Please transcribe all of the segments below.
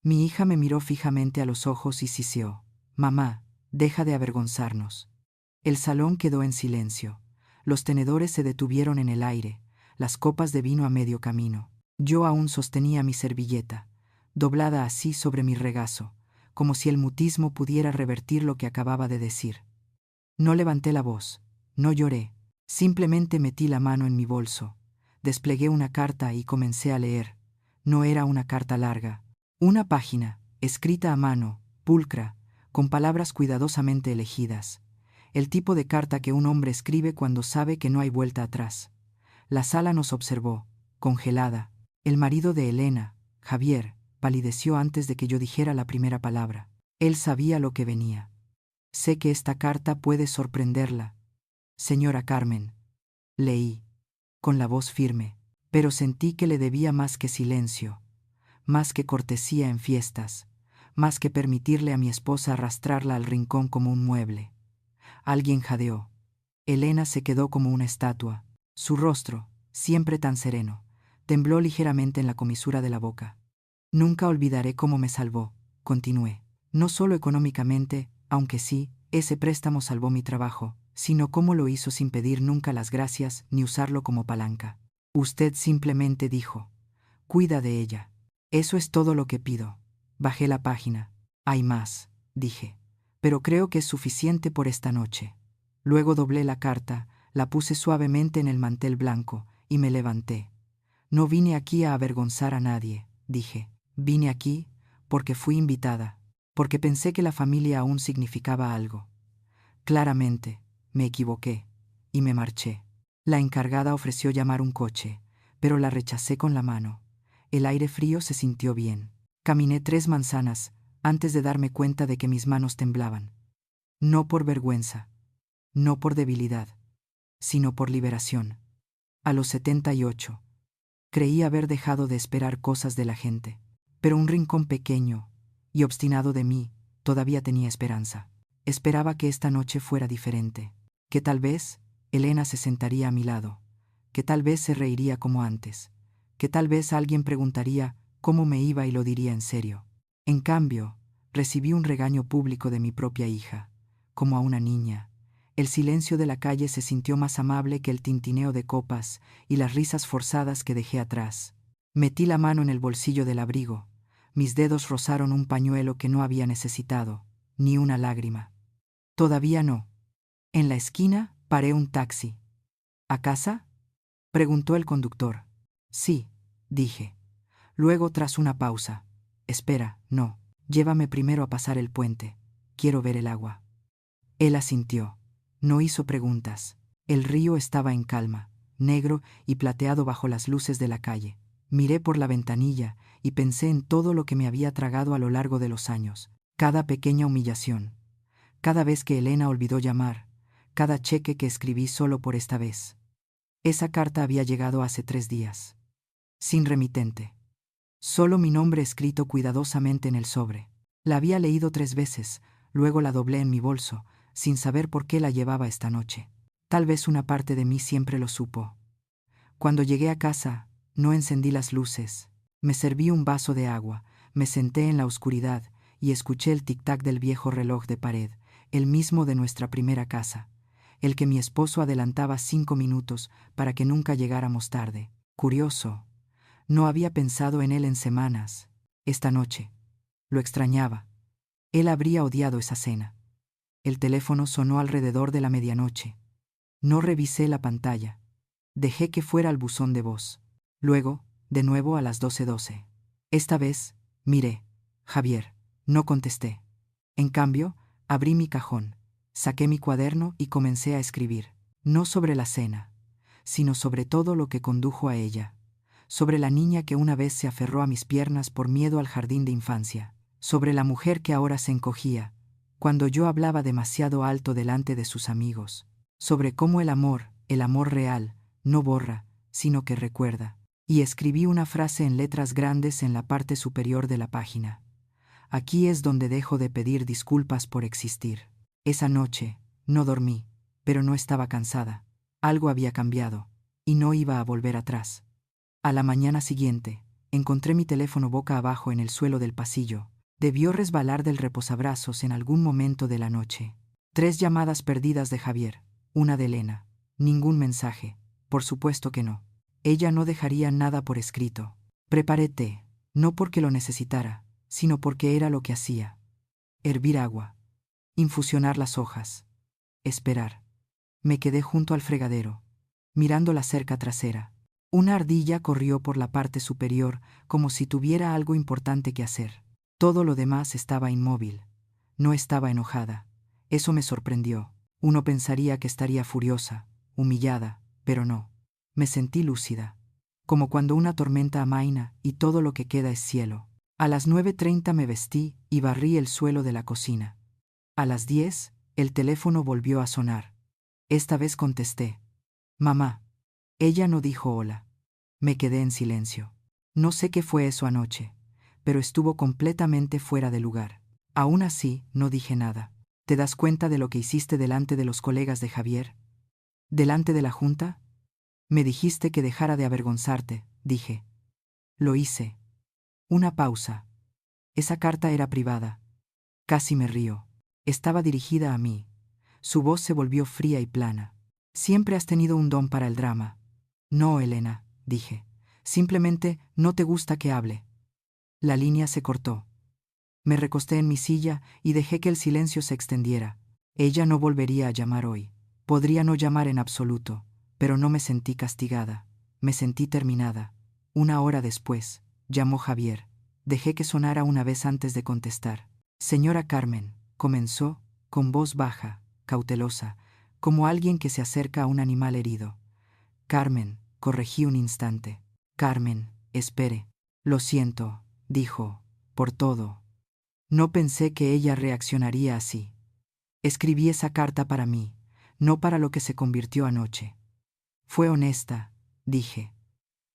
Mi hija me miró fijamente a los ojos y siseó: «Mamá, deja de avergonzarnos». El salón quedó en silencio. Los tenedores se detuvieron en el aire, las copas de vino a medio camino. Yo aún sostenía mi servilleta, doblada así sobre mi regazo, como si el mutismo pudiera revertir lo que acababa de decir. No levanté la voz, no lloré, simplemente metí la mano en mi bolso, desplegué una carta y comencé a leer. No era una carta larga. Una página, escrita a mano, pulcra, con palabras cuidadosamente elegidas. El tipo de carta que un hombre escribe cuando sabe que no hay vuelta atrás. La sala nos observó, congelada. El marido de Elena, Javier, palideció antes de que yo dijera la primera palabra. Él sabía lo que venía. «Sé que esta carta puede sorprenderla, señora Carmen», leí, con la voz firme, pero sentí que le debía más que silencio, más que cortesía en fiestas, más que permitirle a mi esposa arrastrarla al rincón como un mueble. Alguien jadeó. Elena se quedó como una estatua. Su rostro, siempre tan sereno, tembló ligeramente en la comisura de la boca. «Nunca olvidaré cómo me salvó», continué. «No solo económicamente, aunque sí, ese préstamo salvó mi trabajo, sino cómo lo hizo sin pedir nunca las gracias ni usarlo como palanca. Usted simplemente dijo: «Cuida de ella». Eso es todo lo que pido». Bajé la página. «Hay más», dije, «pero creo que es suficiente por esta noche». Luego doblé la carta, la puse suavemente en el mantel blanco y me levanté. «No vine aquí a avergonzar a nadie», dije. «Vine aquí porque fui invitada, porque pensé que la familia aún significaba algo. Claramente, me equivoqué, y me marché». La encargada ofreció llamar un coche, pero la rechacé con la mano. El aire frío se sintió bien. Caminé 3 manzanas antes de darme cuenta de que mis manos temblaban. No por vergüenza, no por debilidad, sino por liberación. A los 78, creí haber dejado de esperar cosas de la gente, pero un rincón pequeño y obstinado de mí todavía tenía esperanza. Esperaba que esta noche fuera diferente, que tal vez Elena se sentaría a mi lado, que tal vez se reiría como antes, que tal vez alguien preguntaría cómo me iba y lo diría en serio. En cambio, recibí un regaño público de mi propia hija, como a una niña. El silencio de la calle se sintió más amable que el tintineo de copas y las risas forzadas que dejé atrás. Metí la mano en el bolsillo del abrigo. Mis dedos rozaron un pañuelo que no había necesitado, ni una lágrima. Todavía no. En la esquina paré un taxi. «¿A casa?», preguntó el conductor. «Sí», dije. Luego, tras una pausa: «Espera, no. Llévame primero a pasar el puente. Quiero ver el agua». Él asintió. No hizo preguntas. El río estaba en calma, negro y plateado bajo las luces de la calle. Miré por la ventanilla y pensé en todo lo que me había tragado a lo largo de los años. Cada pequeña humillación. Cada vez que Elena olvidó llamar. Cada cheque que escribí solo por esta vez. Esa carta había llegado hace 3 días. Sin remitente. Solo mi nombre escrito cuidadosamente en el sobre. La había leído 3 veces, luego la doblé en mi bolso, sin saber por qué la llevaba esta noche. Tal vez una parte de mí siempre lo supo. Cuando llegué a casa, no encendí las luces. Me serví un vaso de agua, me senté en la oscuridad y escuché el tic-tac del viejo reloj de pared, el mismo de nuestra primera casa, el que mi esposo adelantaba 5 minutos para que nunca llegáramos tarde. Curioso. No había pensado en él en semanas. Esta noche. Lo extrañaba. Él habría odiado esa cena. El teléfono sonó alrededor de la medianoche. No revisé la pantalla. Dejé que fuera al buzón de voz. Luego, de nuevo a las 12:12. Esta vez, miré. Javier. No contesté. En cambio, abrí mi cajón, saqué mi cuaderno y comencé a escribir. No sobre la cena, sino sobre todo lo que condujo a ella. Sobre la niña que una vez se aferró a mis piernas por miedo al jardín de infancia. Sobre la mujer que ahora se encogía cuando yo hablaba demasiado alto delante de sus amigos. Sobre cómo el amor real, no borra, sino que recuerda. Y escribí una frase en letras grandes en la parte superior de la página. «Aquí es donde dejo de pedir disculpas por existir». Esa noche, no dormí, pero no estaba cansada. Algo había cambiado, y no iba a volver atrás. A la mañana siguiente, Encontré mi teléfono boca abajo en el suelo del pasillo. Debió resbalar del reposabrazos en algún momento de la noche. 3 llamadas perdidas de Javier, una de Elena. Ningún mensaje. Por supuesto que no. Ella no dejaría nada por escrito. Preparé té, no porque lo necesitara, sino porque era lo que hacía. Hervir agua. Infusionar las hojas. Esperar. Me quedé junto al fregadero, mirando la cerca trasera. Una ardilla corrió por la parte superior como si tuviera algo importante que hacer. Todo lo demás estaba inmóvil. No estaba enojada. Eso me sorprendió. Uno pensaría que estaría furiosa, humillada, pero no. Me sentí lúcida. Como cuando una tormenta amaina y todo lo que queda es cielo. A las 9:30 me vestí y barrí el suelo de la cocina. A las 10, el teléfono volvió a sonar. Esta vez contesté. Mamá. Ella no dijo hola. Me quedé en silencio. No sé qué fue eso anoche, pero estuvo completamente fuera de lugar. Aún así, no dije nada. ¿Te das cuenta de lo que hiciste delante de los colegas de Javier? ¿Delante de la junta? Me dijiste que dejara de avergonzarte, dije. Lo hice. Una pausa. Esa carta era privada. Casi me río. Estaba dirigida a mí. Su voz se volvió fría y plana. Siempre has tenido un don para el drama. No, Elena, dije. Simplemente no te gusta que hable. La línea se cortó. Me recosté en mi silla y dejé que el silencio se extendiera. Ella no volvería a llamar hoy. Podría no llamar en absoluto, pero no me sentí castigada. Me sentí terminada. 1 hora después, llamó Javier. Dejé que sonara una vez antes de contestar. Señora Carmen, comenzó, con voz baja, cautelosa, como alguien que se acerca a un animal herido. Carmen, corregí un instante. Carmen, espere. Lo siento, dijo, por todo. No pensé que ella reaccionaría así. Escribí esa carta para mí, no para lo que se convirtió anoche. Fue honesta, dije.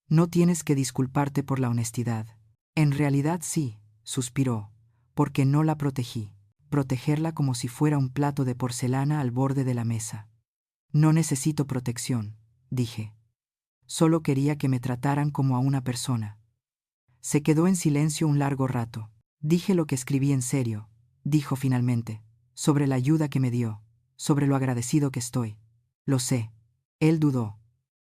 No tienes que disculparte por la honestidad. En realidad sí, suspiró, porque no la protegí. Protegerla como si fuera un plato de porcelana al borde de la mesa. No necesito protección, dije. Solo quería que me trataran como a una persona. Se quedó en silencio un largo rato. Dije lo que escribí en serio, dijo finalmente, sobre la ayuda que me dio, sobre lo agradecido que estoy. Lo sé. Él dudó.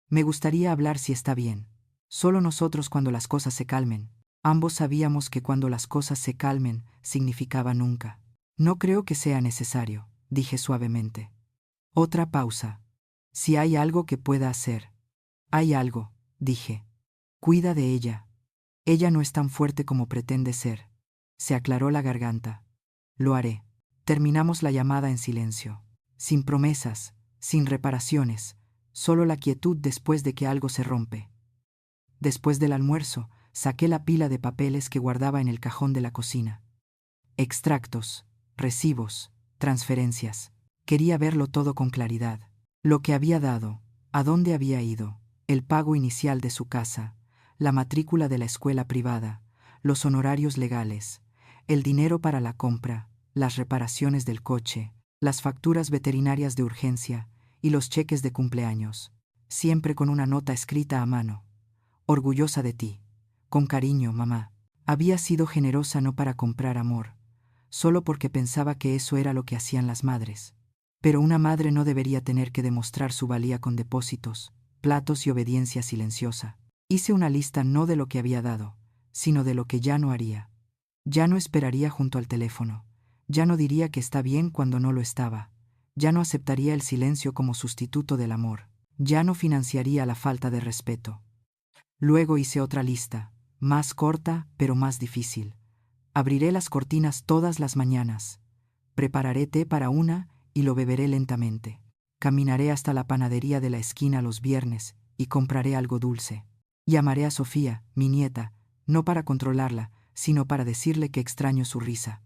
Me gustaría hablar si está bien. Solo nosotros cuando las cosas se calmen. Ambos sabíamos que cuando las cosas se calmen, significaba nunca. No creo que sea necesario, dije suavemente. Otra pausa. Si hay algo que pueda hacer. Hay algo, dije. Cuida de ella. Ella no es tan fuerte como pretende ser. Se aclaró la garganta. Lo haré. Terminamos la llamada en silencio. Sin promesas, sin reparaciones, solo la quietud después de que algo se rompe. Después del almuerzo, saqué la pila de papeles que guardaba en el cajón de la cocina. Extractos, recibos, transferencias. Quería verlo todo con claridad. Lo que había dado, a dónde había ido, el pago inicial de su casa, la matrícula de la escuela privada, los honorarios legales, el dinero para la compra, las reparaciones del coche, las facturas veterinarias de urgencia y los cheques de cumpleaños, siempre con una nota escrita a mano. Orgullosa de ti. Con cariño, mamá. Había sido generosa no para comprar amor, solo porque pensaba que eso era lo que hacían las madres. Pero una madre no debería tener que demostrar su valía con depósitos, platos y obediencia silenciosa. Hice una lista no de lo que había dado, sino de lo que ya no haría. Ya no esperaría junto al teléfono. Ya no diría que está bien cuando no lo estaba. Ya no aceptaría el silencio como sustituto del amor. Ya no financiaría la falta de respeto. Luego hice otra lista, más corta pero más difícil. Abriré las cortinas todas las mañanas. Prepararé té para una y lo beberé lentamente. Caminaré hasta la panadería de la esquina los viernes y compraré algo dulce. Llamaré a Sofía, mi nieta, no para controlarla, sino para decirle que extraño su risa.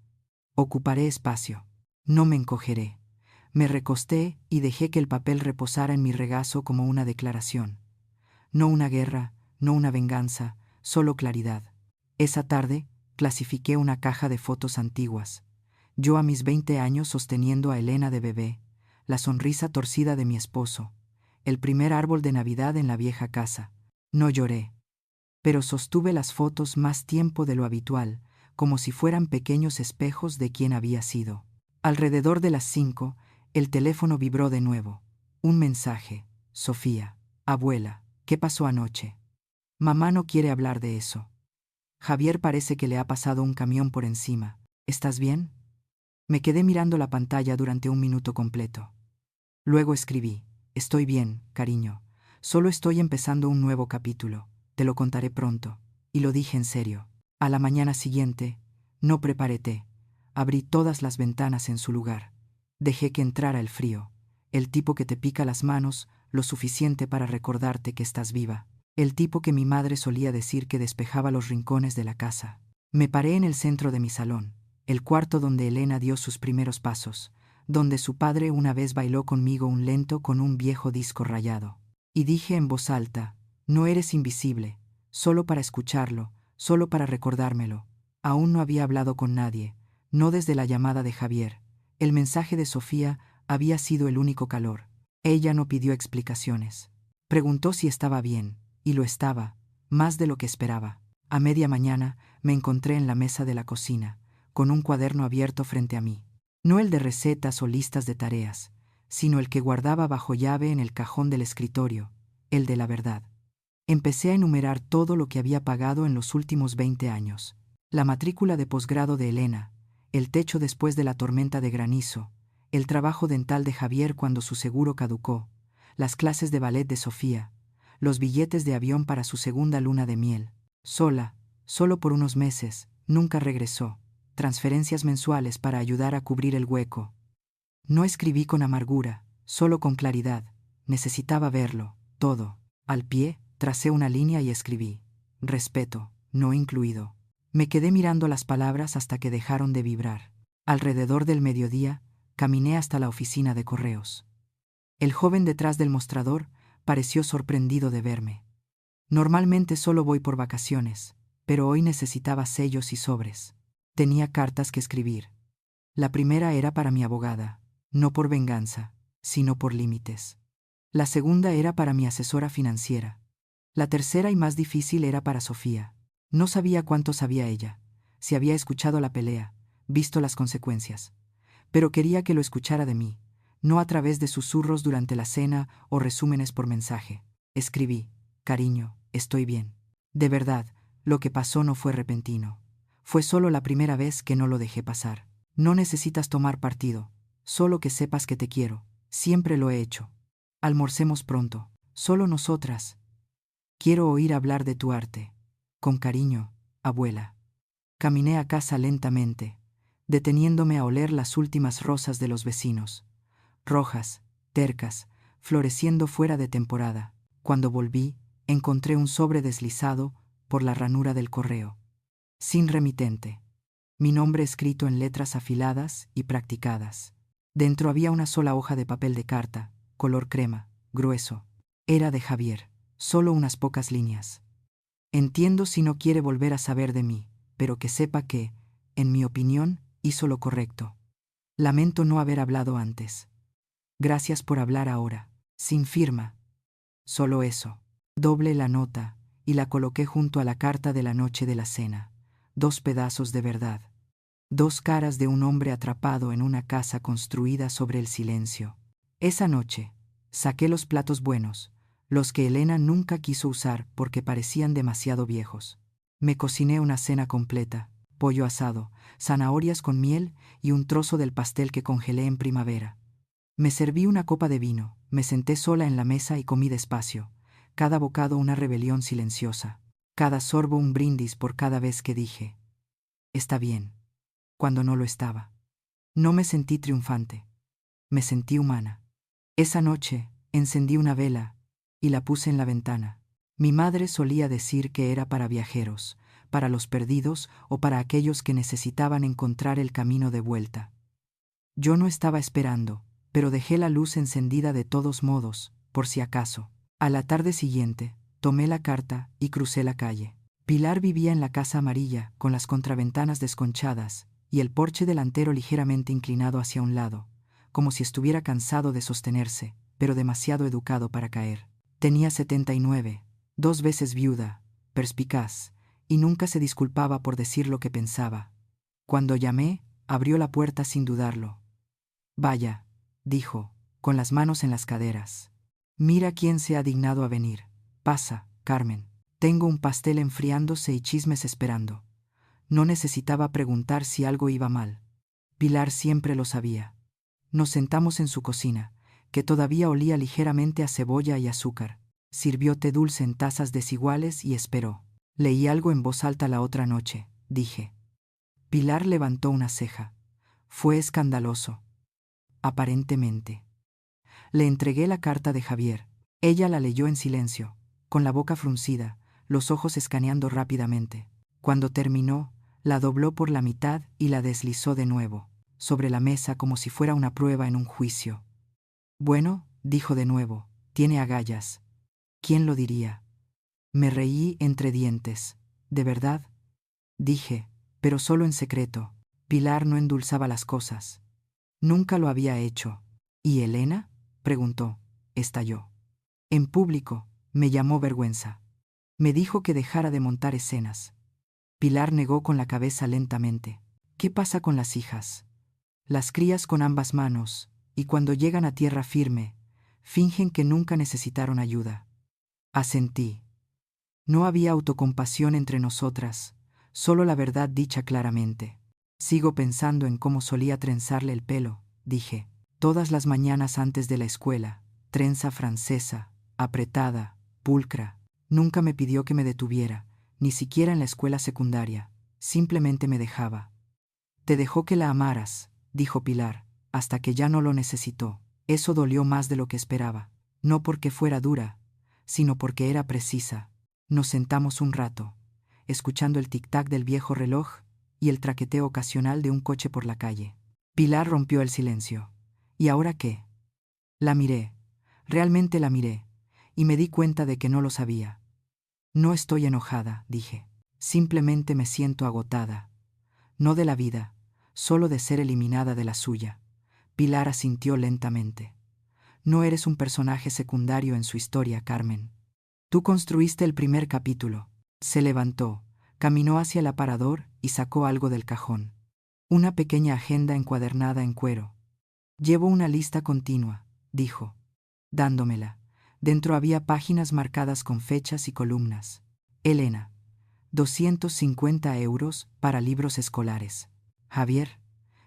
Ocuparé espacio. No me encogeré. Me recosté y dejé que el papel reposara en mi regazo como una declaración. No una guerra, no una venganza, solo claridad. Esa tarde, clasifiqué una caja de fotos antiguas. Yo a mis 20 años sosteniendo a Elena de bebé, la sonrisa torcida de mi esposo, el primer árbol de Navidad en la vieja casa. No lloré. pero sostuve las fotos más tiempo de lo habitual, como si fueran pequeños espejos de quién había sido. Alrededor de las 5, el teléfono vibró de nuevo. Un mensaje. Sofía. Abuela, ¿qué pasó anoche? Mamá no quiere hablar de eso. Javier parece que le ha pasado un camión por encima. ¿Estás bien? Me quedé mirando la pantalla durante un minuto completo. Luego escribí: estoy bien, cariño. Solo estoy empezando un nuevo capítulo. Te lo contaré pronto. Y lo dije en serio. A la mañana siguiente, no preparé té. Abrí todas las ventanas en su lugar. Dejé que entrara el frío. El tipo que te pica las manos lo suficiente para recordarte que estás viva. El tipo que mi madre solía decir que despejaba los rincones de la casa. Me paré en el centro de mi salón, el cuarto donde Elena dio sus primeros pasos, donde su padre una vez bailó conmigo un lento con un viejo disco rayado. Y dije en voz alta: no eres invisible, solo para escucharlo, solo para recordármelo. Aún no había hablado con nadie, no desde la llamada de Javier. El mensaje de Sofía había sido el único calor. Ella no pidió explicaciones. Preguntó si estaba bien, y lo estaba, más de lo que esperaba. A media mañana me encontré en la mesa de la cocina, con un cuaderno abierto frente a mí. No el de recetas o listas de tareas, sino el que guardaba bajo llave en el cajón del escritorio, el de la verdad. Empecé a enumerar todo lo que había pagado en los últimos 20 años. La matrícula de posgrado de Elena, el techo después de la tormenta de granizo, el trabajo dental de Javier cuando su seguro caducó, las clases de ballet de Sofía, los billetes de avión para su segunda luna de miel. Sola, solo por unos meses, nunca regresó. Transferencias mensuales para ayudar a cubrir el hueco. No escribí con amargura, solo con claridad. Necesitaba verlo, todo. Al pie, tracé una línea y escribí: respeto, no incluido. Me quedé mirando las palabras hasta que dejaron de vibrar. Alrededor del mediodía, caminé hasta la oficina de correos. El joven detrás del mostrador pareció sorprendido de verme. Normalmente solo voy por vacaciones, pero hoy necesitaba sellos y sobres. Tenía cartas que escribir. La primera era para mi abogada, no por venganza, sino por límites. La segunda era para mi asesora financiera. La tercera y más difícil era para Sofía. No sabía cuánto sabía ella, si había escuchado la pelea, visto las consecuencias. Pero quería que lo escuchara de mí, no a través de susurros durante la cena o resúmenes por mensaje. Escribí: cariño, estoy bien. De verdad, lo que pasó no fue repentino. Fue solo la primera vez que no lo dejé pasar. No necesitas tomar partido, solo que sepas que te quiero. Siempre lo he hecho. Almorcemos pronto, solo nosotras. Quiero oír hablar de tu arte. Con cariño, abuela. Caminé a casa lentamente, deteniéndome a oler las últimas rosas de los vecinos. Rojas, tercas, floreciendo fuera de temporada. Cuando volví, encontré un sobre deslizado por la ranura del correo. Sin remitente. Mi nombre escrito en letras afiladas y practicadas. Dentro había una sola hoja de papel de carta, color crema, grueso. Era de Javier, solo unas pocas líneas. Entiendo si no quiere volver a saber de mí, pero que sepa que, en mi opinión, hizo lo correcto. Lamento no haber hablado antes. Gracias por hablar ahora. Sin firma. Solo eso. Doblé la nota y la coloqué junto a la carta de la noche de la cena. 2 pedazos de verdad. 2 caras de un hombre atrapado en una casa construida sobre el silencio. Esa noche, saqué los platos buenos, los que Elena nunca quiso usar porque parecían demasiado viejos. Me cociné una cena completa: pollo asado, zanahorias con miel y un trozo del pastel que congelé en primavera. Me serví una copa de vino, me senté sola en la mesa y comí despacio, cada bocado una rebelión silenciosa, cada sorbo un brindis por cada vez que dije: está bien, cuando no lo estaba. No me sentí triunfante, me sentí humana. Esa noche, encendí una vela y la puse en la ventana. Mi madre solía decir que era para viajeros, para los perdidos o para aquellos que necesitaban encontrar el camino de vuelta. Yo no estaba esperando, pero dejé la luz encendida de todos modos, por si acaso. A la tarde siguiente, tomé la carta y crucé la calle. Pilar vivía en la casa amarilla, con las contraventanas desconchadas y el porche delantero ligeramente inclinado hacia un lado, como si estuviera cansado de sostenerse, pero demasiado educado para caer. Tenía 79, 2 veces viuda, perspicaz, y nunca se disculpaba por decir lo que pensaba. Cuando llamé, abrió la puerta sin dudarlo. «Vaya», dijo, con las manos en las caderas. «Mira quién se ha dignado a venir. Pasa, Carmen. Tengo un pastel enfriándose y chismes esperando». No necesitaba preguntar si algo iba mal. Pilar siempre lo sabía. Nos sentamos en su cocina, que todavía olía ligeramente a cebolla y azúcar. Sirvió té dulce en tazas desiguales y esperó. «Leí algo en voz alta la otra noche», dije. Pilar levantó una ceja. «Fue escandaloso». «Aparentemente». Le entregué la carta de Javier. Ella la leyó en silencio, con la boca fruncida, los ojos escaneando rápidamente. Cuando terminó, la dobló por la mitad y la deslizó de nuevo, sobre la mesa como si fuera una prueba en un juicio. «Bueno», dijo de nuevo, «tiene agallas». «¿Quién lo diría?». Me reí entre dientes. «¿De verdad?». Dije, pero solo en secreto. Pilar no endulzaba las cosas. Nunca lo había hecho. «¿Y Elena?», preguntó. Estalló. En público, me llamó vergüenza. Me dijo que dejara de montar escenas. Pilar negó con la cabeza lentamente. «¿Qué pasa con las hijas? Las crías con ambas manos, y cuando llegan a tierra firme, fingen que nunca necesitaron ayuda». Asentí. No había autocompasión entre nosotras, solo la verdad dicha claramente. «Sigo pensando en cómo solía trenzarle el pelo», dije. «Todas las mañanas antes de la escuela, trenza francesa, apretada, pulcra. Nunca me pidió que me detuviera, ni siquiera en la escuela secundaria. Simplemente me dejaba». «Te dejó que la amaras», dijo Pilar, «hasta que ya no lo necesitó». Eso dolió más de lo que esperaba. No porque fuera dura, sino porque era precisa. Nos sentamos un rato, escuchando el tic-tac del viejo reloj y el traqueteo ocasional de un coche por la calle. Pilar rompió el silencio. «¿Y ahora qué?». La miré, realmente la miré, y me di cuenta de que no lo sabía. «No estoy enojada», dije. «Simplemente me siento agotada. No de la vida, solo de ser eliminada de la suya». Pilar asintió lentamente. «No eres un personaje secundario en su historia, Carmen. Tú construiste el primer capítulo». Se levantó, caminó hacia el aparador y sacó algo del cajón. Una pequeña agenda encuadernada en cuero. «Llevo una lista continua», dijo, dándomela. Dentro había páginas marcadas con fechas y columnas. «Elena, 250 euros para libros escolares. Javier,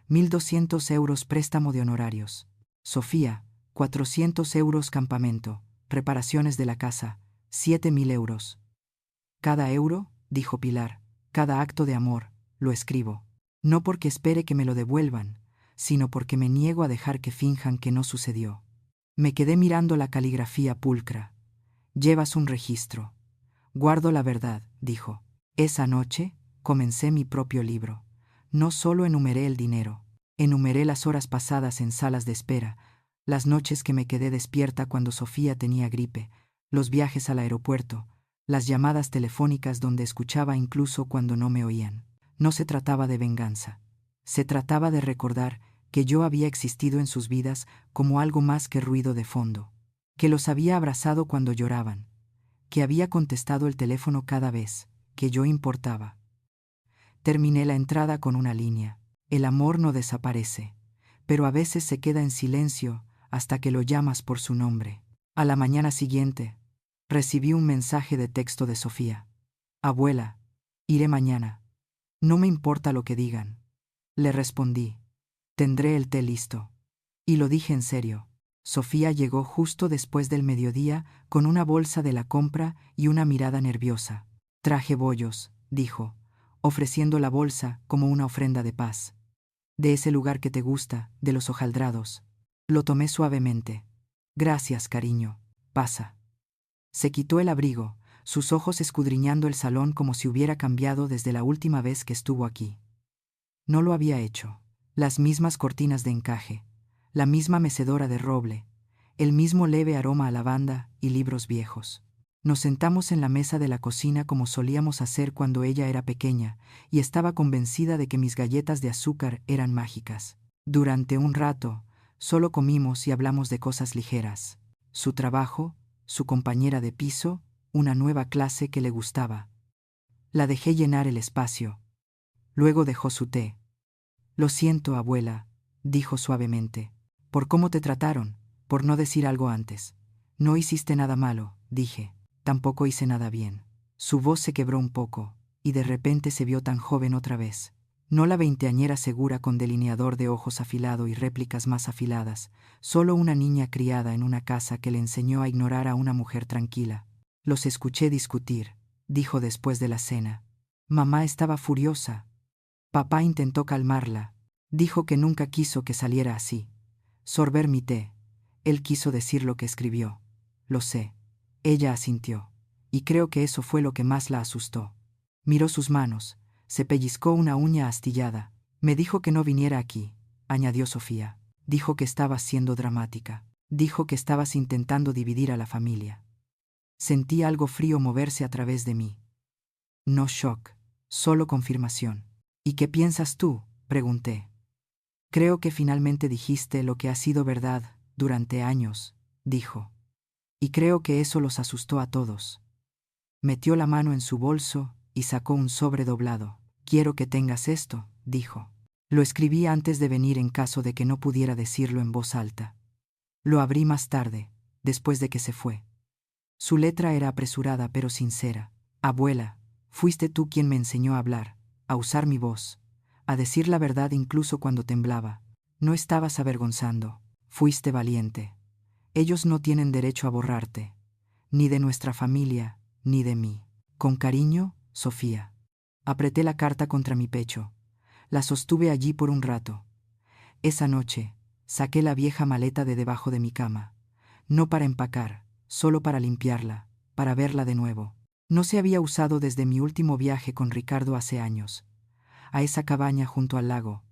1.200 euros préstamo de honorarios. Sofía, 400 euros campamento, reparaciones de la casa, 7.000 euros». «Cada euro», dijo Pilar, «cada acto de amor, lo escribo. No porque espere que me lo devuelvan, sino porque me niego a dejar que finjan que no sucedió». Me quedé mirando la caligrafía pulcra. «Llevas un registro». «Guardo la verdad», dijo. «Esa noche comencé mi propio libro. No solo enumeré el dinero, enumeré las horas pasadas en salas de espera, las noches que me quedé despierta cuando Sofía tenía gripe, los viajes al aeropuerto, las llamadas telefónicas donde escuchaba incluso cuando no me oían». No se trataba de venganza. Se trataba de recordar que yo había existido en sus vidas como algo más que ruido de fondo, que los había abrazado cuando lloraban, que había contestado el teléfono cada vez que yo importaba. Terminé la entrada con una línea. «El amor no desaparece, pero a veces se queda en silencio hasta que lo llamas por su nombre». A la mañana siguiente, recibí un mensaje de texto de Sofía. «Abuela, iré mañana. No me importa lo que digan». Le respondí, «Tendré el té listo». Y lo dije en serio. Sofía llegó justo después del mediodía con una bolsa de la compra y una mirada nerviosa. «Traje bollos», dijo, ofreciendo la bolsa como una ofrenda de paz. «De ese lugar que te gusta, de los hojaldrados». Lo tomé suavemente. «Gracias, cariño. Pasa». Se quitó el abrigo, sus ojos escudriñando el salón como si hubiera cambiado desde la última vez que estuvo aquí. No lo había hecho. Las mismas cortinas de encaje, la misma mecedora de roble, el mismo leve aroma a lavanda y libros viejos. Nos sentamos en la mesa de la cocina como solíamos hacer cuando ella era pequeña, y estaba convencida de que mis galletas de azúcar eran mágicas. Durante un rato, solo comimos y hablamos de cosas ligeras. Su trabajo, su compañera de piso, una nueva clase que le gustaba. La dejé llenar el espacio. Luego dejó su té. Lo siento, abuela, dijo suavemente. Por cómo te trataron, por no decir algo antes. No hiciste nada malo, dije. Tampoco hice nada bien. Su voz se quebró un poco, y de repente se vio tan joven otra vez. No la veinteañera segura con delineador de ojos afilado y réplicas más afiladas, solo una niña criada en una casa que le enseñó a ignorar a una mujer tranquila. Los escuché discutir, dijo después de la cena. Mamá estaba furiosa. Papá intentó calmarla. Dijo que nunca quiso que saliera así. Sorber mi té. Él quiso decir lo que escribió. Lo sé. Ella asintió. Y creo que eso fue lo que más la asustó. Miró sus manos. Se pellizcó una uña astillada. Me dijo que no viniera aquí, añadió Sofía. Dijo que estabas siendo dramática. Dijo que estabas intentando dividir a la familia. Sentí algo frío moverse a través de mí. No shock, solo confirmación. ¿Y qué piensas tú?, pregunté. Creo que finalmente dijiste lo que ha sido verdad durante años, dijo. Y creo que eso los asustó a todos. Metió la mano en su bolso y sacó un sobre doblado. Quiero que tengas esto, dijo. Lo escribí antes de venir en caso de que no pudiera decirlo en voz alta. Lo abrí más tarde, después de que se fue. Su letra era apresurada pero sincera. Abuela, fuiste tú quien me enseñó a hablar, a usar mi voz, a decir la verdad incluso cuando temblaba. No estabas avergonzando, fuiste valiente. Ellos no tienen derecho a borrarte, ni de nuestra familia, ni de mí. Con cariño, Sofía. Apreté la carta contra mi pecho. La sostuve allí por un rato. Esa noche, saqué la vieja maleta de debajo de mi cama. No para empacar, solo para limpiarla, para verla de nuevo. No se había usado desde mi último viaje con Ricardo hace años. A esa cabaña junto al lago.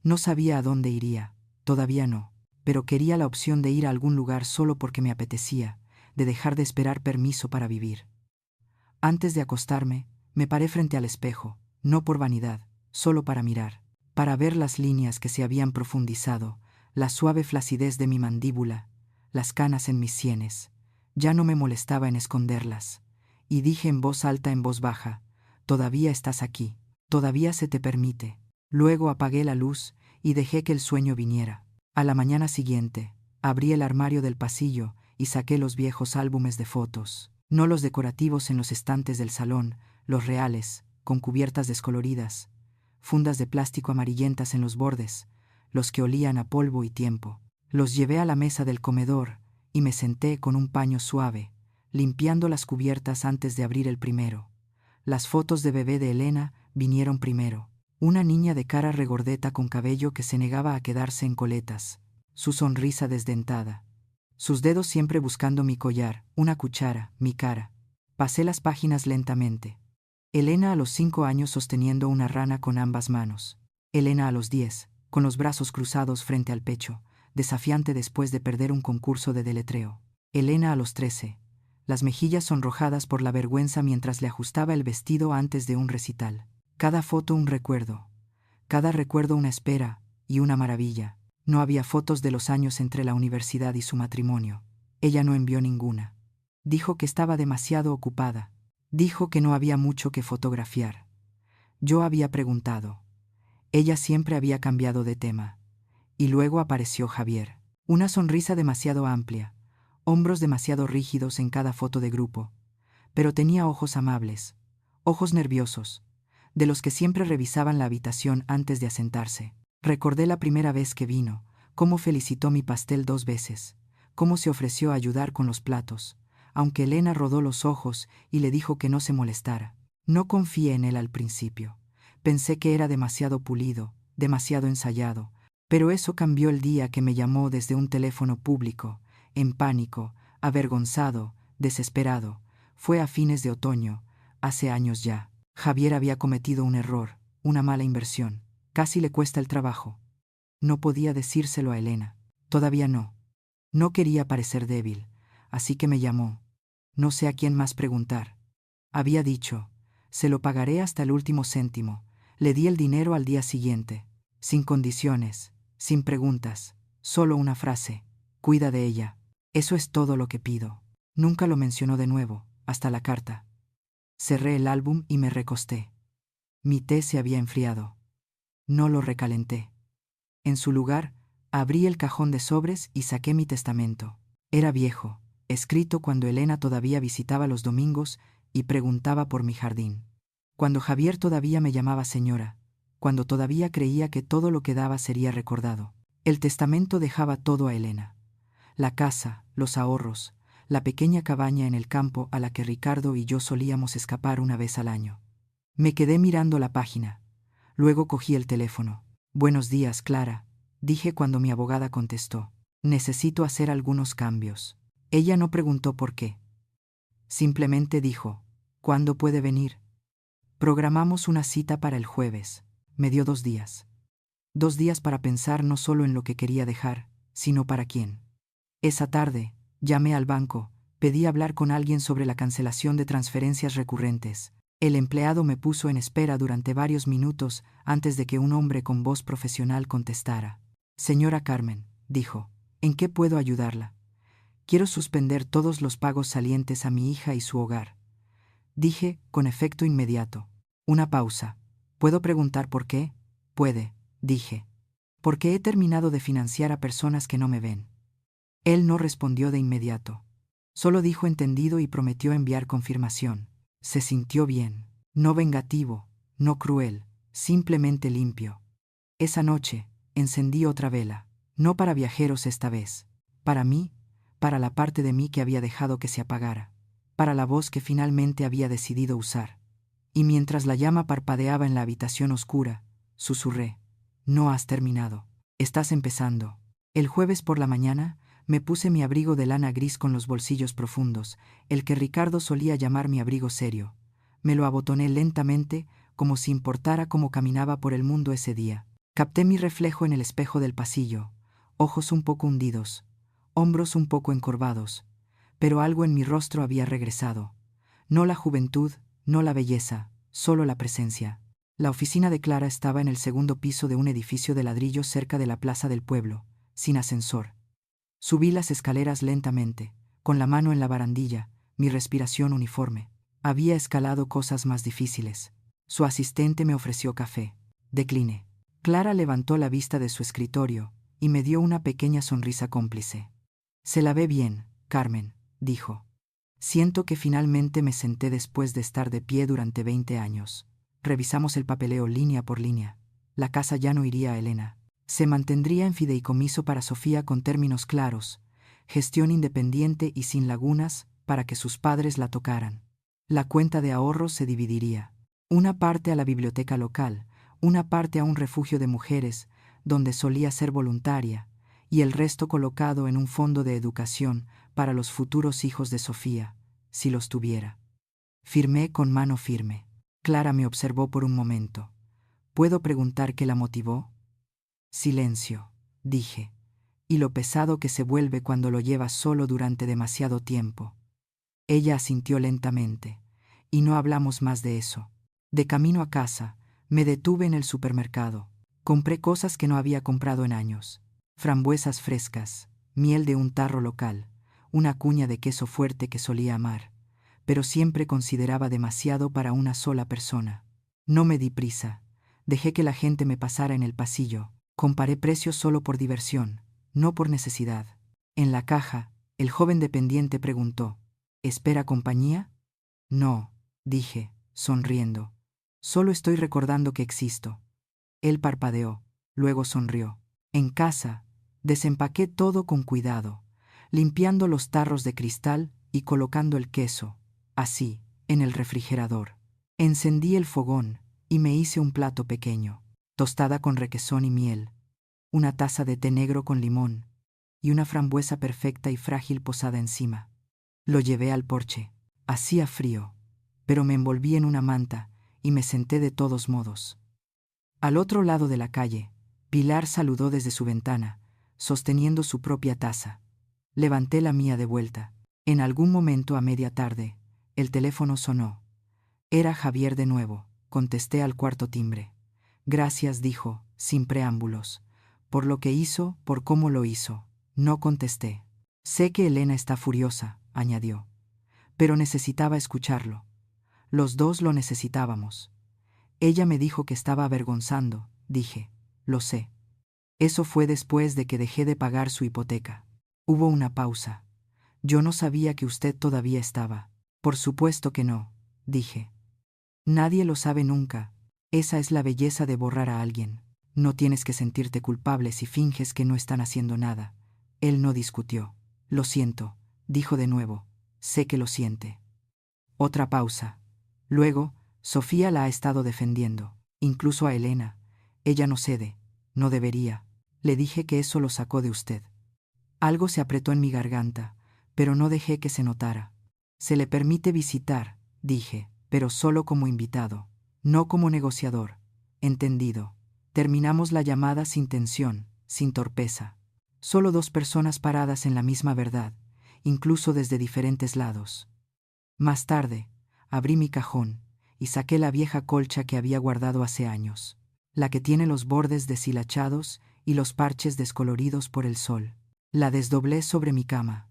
No sabía a dónde iría, todavía no, pero quería la opción de ir a algún lugar solo porque me apetecía, de dejar de esperar permiso para vivir. Antes de acostarme, me paré frente al espejo, no por vanidad, solo para mirar, para ver las líneas que se habían profundizado, la suave flacidez de mi mandíbula, las canas en mis sienes. Ya no me molestaba en esconderlas. Y dije en voz alta, en voz baja, todavía estás aquí, todavía se te permite. Luego apagué la luz y dejé que el sueño viniera. A la mañana siguiente, abrí el armario del pasillo y saqué los viejos álbumes de fotos, no los decorativos en los estantes del salón, los reales, con cubiertas descoloridas, fundas de plástico amarillentas en los bordes, los que olían a polvo y tiempo. Los llevé a la mesa del comedor y me senté con un paño suave, limpiando las cubiertas antes de abrir el primero. Las fotos de bebé de Elena vinieron primero. Una niña de cara regordeta con cabello que se negaba a quedarse en coletas, su sonrisa desdentada, sus dedos siempre buscando mi collar, una cuchara, mi cara. Pasé las páginas lentamente. Elena a los 5 años sosteniendo una rana con ambas manos. Elena a los 10, con los brazos cruzados frente al pecho, desafiante después de perder un concurso de deletreo. Elena a los 13, las mejillas sonrojadas por la vergüenza mientras le ajustaba el vestido antes de un recital. Cada foto un recuerdo, cada recuerdo una espera y una maravilla. No había fotos de los años entre la universidad y su matrimonio. Ella no envió ninguna. Dijo que estaba demasiado ocupada. Dijo que no había mucho que fotografiar. Yo había preguntado. Ella siempre había cambiado de tema. Y luego apareció Javier. Una sonrisa demasiado amplia, hombros demasiado rígidos en cada foto de grupo. Pero tenía ojos amables, ojos nerviosos, de los que siempre revisaban la habitación antes de asentarse. Recordé la primera vez que vino, cómo felicitó mi pastel 2 veces, cómo se ofreció a ayudar con los platos, aunque Elena rodó los ojos y le dijo que no se molestara. No confié en él al principio. Pensé que era demasiado pulido, demasiado ensayado, pero eso cambió el día que me llamó desde un teléfono público, en pánico, avergonzado, desesperado. Fue a fines de otoño, hace años ya. Javier había cometido un error, una mala inversión. Casi le cuesta el trabajo. No podía decírselo a Elena. Todavía no. No quería parecer débil, así que me llamó. No sé a quién más preguntar. Había dicho, se lo pagaré hasta el último céntimo. Le di el dinero al día siguiente, sin condiciones, sin preguntas, solo una frase: cuida de ella. Eso es todo lo que pido. Nunca lo mencionó de nuevo, hasta la carta. Cerré el álbum y me recosté. Mi té se había enfriado. No lo recalenté. En su lugar, abrí el cajón de sobres y saqué mi testamento. Era viejo, escrito cuando Elena todavía visitaba los domingos y preguntaba por mi jardín. Cuando Javier todavía me llamaba señora, cuando todavía creía que todo lo que daba sería recordado. El testamento dejaba todo a Elena. La casa, los ahorros, la pequeña cabaña en el campo a la que Ricardo y yo solíamos escapar una vez al año. Me quedé mirando la página. Luego cogí el teléfono. «Buenos días, Clara», dije cuando mi abogada contestó. «Necesito hacer algunos cambios». Ella no preguntó por qué. Simplemente dijo, «¿Cuándo puede venir?» Programamos una cita para el jueves. Me dio 2 días. 2 días para pensar no solo en lo que quería dejar, sino para quién. Esa tarde, llamé al banco, pedí hablar con alguien sobre la cancelación de transferencias recurrentes. El empleado me puso en espera durante varios minutos antes de que un hombre con voz profesional contestara. «Señora Carmen», dijo, «¿en qué puedo ayudarla?» «Quiero suspender todos los pagos salientes a mi hija y su hogar», dije, con efecto inmediato. Una pausa. «¿Puedo preguntar por qué?» «Puede», dije. «Porque he terminado de financiar a personas que no me ven». Él no respondió de inmediato. Solo dijo entendido y prometió enviar confirmación. Se sintió bien. No vengativo, no cruel, simplemente limpio. Esa noche, encendí otra vela. No para viajeros esta vez. Para mí, para la parte de mí que había dejado que se apagara. Para la voz que finalmente había decidido usar. Y mientras la llama parpadeaba en la habitación oscura, susurré. «No has terminado. Estás empezando». El jueves por la mañana, me puse mi abrigo de lana gris con los bolsillos profundos, el que Ricardo solía llamar mi abrigo serio. Me lo abotoné lentamente, como si importara cómo caminaba por el mundo ese día. Capté mi reflejo en el espejo del pasillo, ojos un poco hundidos, hombros un poco encorvados, pero algo en mi rostro había regresado. No la juventud, no la belleza, solo la presencia. La oficina de Clara estaba en el segundo piso de un edificio de ladrillo cerca de la plaza del pueblo, sin ascensor. Subí las escaleras lentamente, con la mano en la barandilla, mi respiración uniforme. Había escalado cosas más difíciles. Su asistente me ofreció café. Decliné. Clara levantó la vista de su escritorio y me dio una pequeña sonrisa cómplice. «Se la ve bien, Carmen», dijo. Siento que finalmente me senté después de estar de pie durante 20 años. Revisamos el papeleo línea por línea. La casa ya no iría a Elena. Se mantendría en fideicomiso para Sofía con términos claros, gestión independiente y sin lagunas para que sus padres la tocaran. La cuenta de ahorros se dividiría. Una parte a la biblioteca local, una parte a un refugio de mujeres, donde solía ser voluntaria, y el resto colocado en un fondo de educación para los futuros hijos de Sofía, si los tuviera. Firmé con mano firme. Clara me observó por un momento. ¿Puedo preguntar qué la motivó? Silencio, dije, y lo pesado que se vuelve cuando lo llevas solo durante demasiado tiempo. Ella asintió lentamente, y no hablamos más de eso. De camino a casa, me detuve en el supermercado. Compré cosas que no había comprado en años. Frambuesas frescas, miel de un tarro local, una cuña de queso fuerte que solía amar, pero siempre consideraba demasiado para una sola persona. No me di prisa. Dejé que la gente me pasara en el pasillo. Comparé precios solo por diversión, no por necesidad. En la caja, el joven dependiente preguntó, ¿espera compañía? No, dije, sonriendo. Solo estoy recordando que existo. Él parpadeó, luego sonrió. En casa, desempaqué todo con cuidado, limpiando los tarros de cristal y colocando el queso, así, en el refrigerador. Encendí el fogón y me hice un plato pequeño, tostada con requesón y miel, una taza de té negro con limón y una frambuesa perfecta y frágil posada encima. Lo llevé al porche. Hacía frío, pero me envolví en una manta y me senté de todos modos. Al otro lado de la calle, Pilar saludó desde su ventana, sosteniendo su propia taza. Levanté la mía de vuelta. En algún momento a media tarde, el teléfono sonó. Era Javier de nuevo. Contesté al cuarto timbre. Gracias, dijo, sin preámbulos. Por lo que hizo, por cómo lo hizo. No contesté. Sé que Elena está furiosa, añadió. Pero necesitaba escucharlo. Los dos lo necesitábamos. Ella me dijo que estaba avergonzando, dije. Lo sé. Eso fue después de que dejé de pagar su hipoteca. Hubo una pausa. Yo no sabía que usted todavía estaba. Por supuesto que no, dije. Nadie lo sabe nunca. Esa es la belleza de borrar a alguien. No tienes que sentirte culpable si finges que no están haciendo nada. Él no discutió. Lo siento, dijo de nuevo. Sé que lo siente. Otra pausa. Luego, Sofía la ha estado defendiendo, incluso a Elena. Ella no cede. No debería. Le dije que eso lo sacó de usted. Algo se apretó en mi garganta, pero no dejé que se notara. Se le permite visitar, dije, pero solo como invitado, no como negociador. Entendido. Terminamos la llamada sin tensión, sin torpeza. Solo dos personas paradas en la misma verdad, incluso desde diferentes lados. Más tarde, abrí mi cajón y saqué la vieja colcha que había guardado hace años, la que tiene los bordes deshilachados y los parches descoloridos por el sol. La desdoblé sobre mi cama.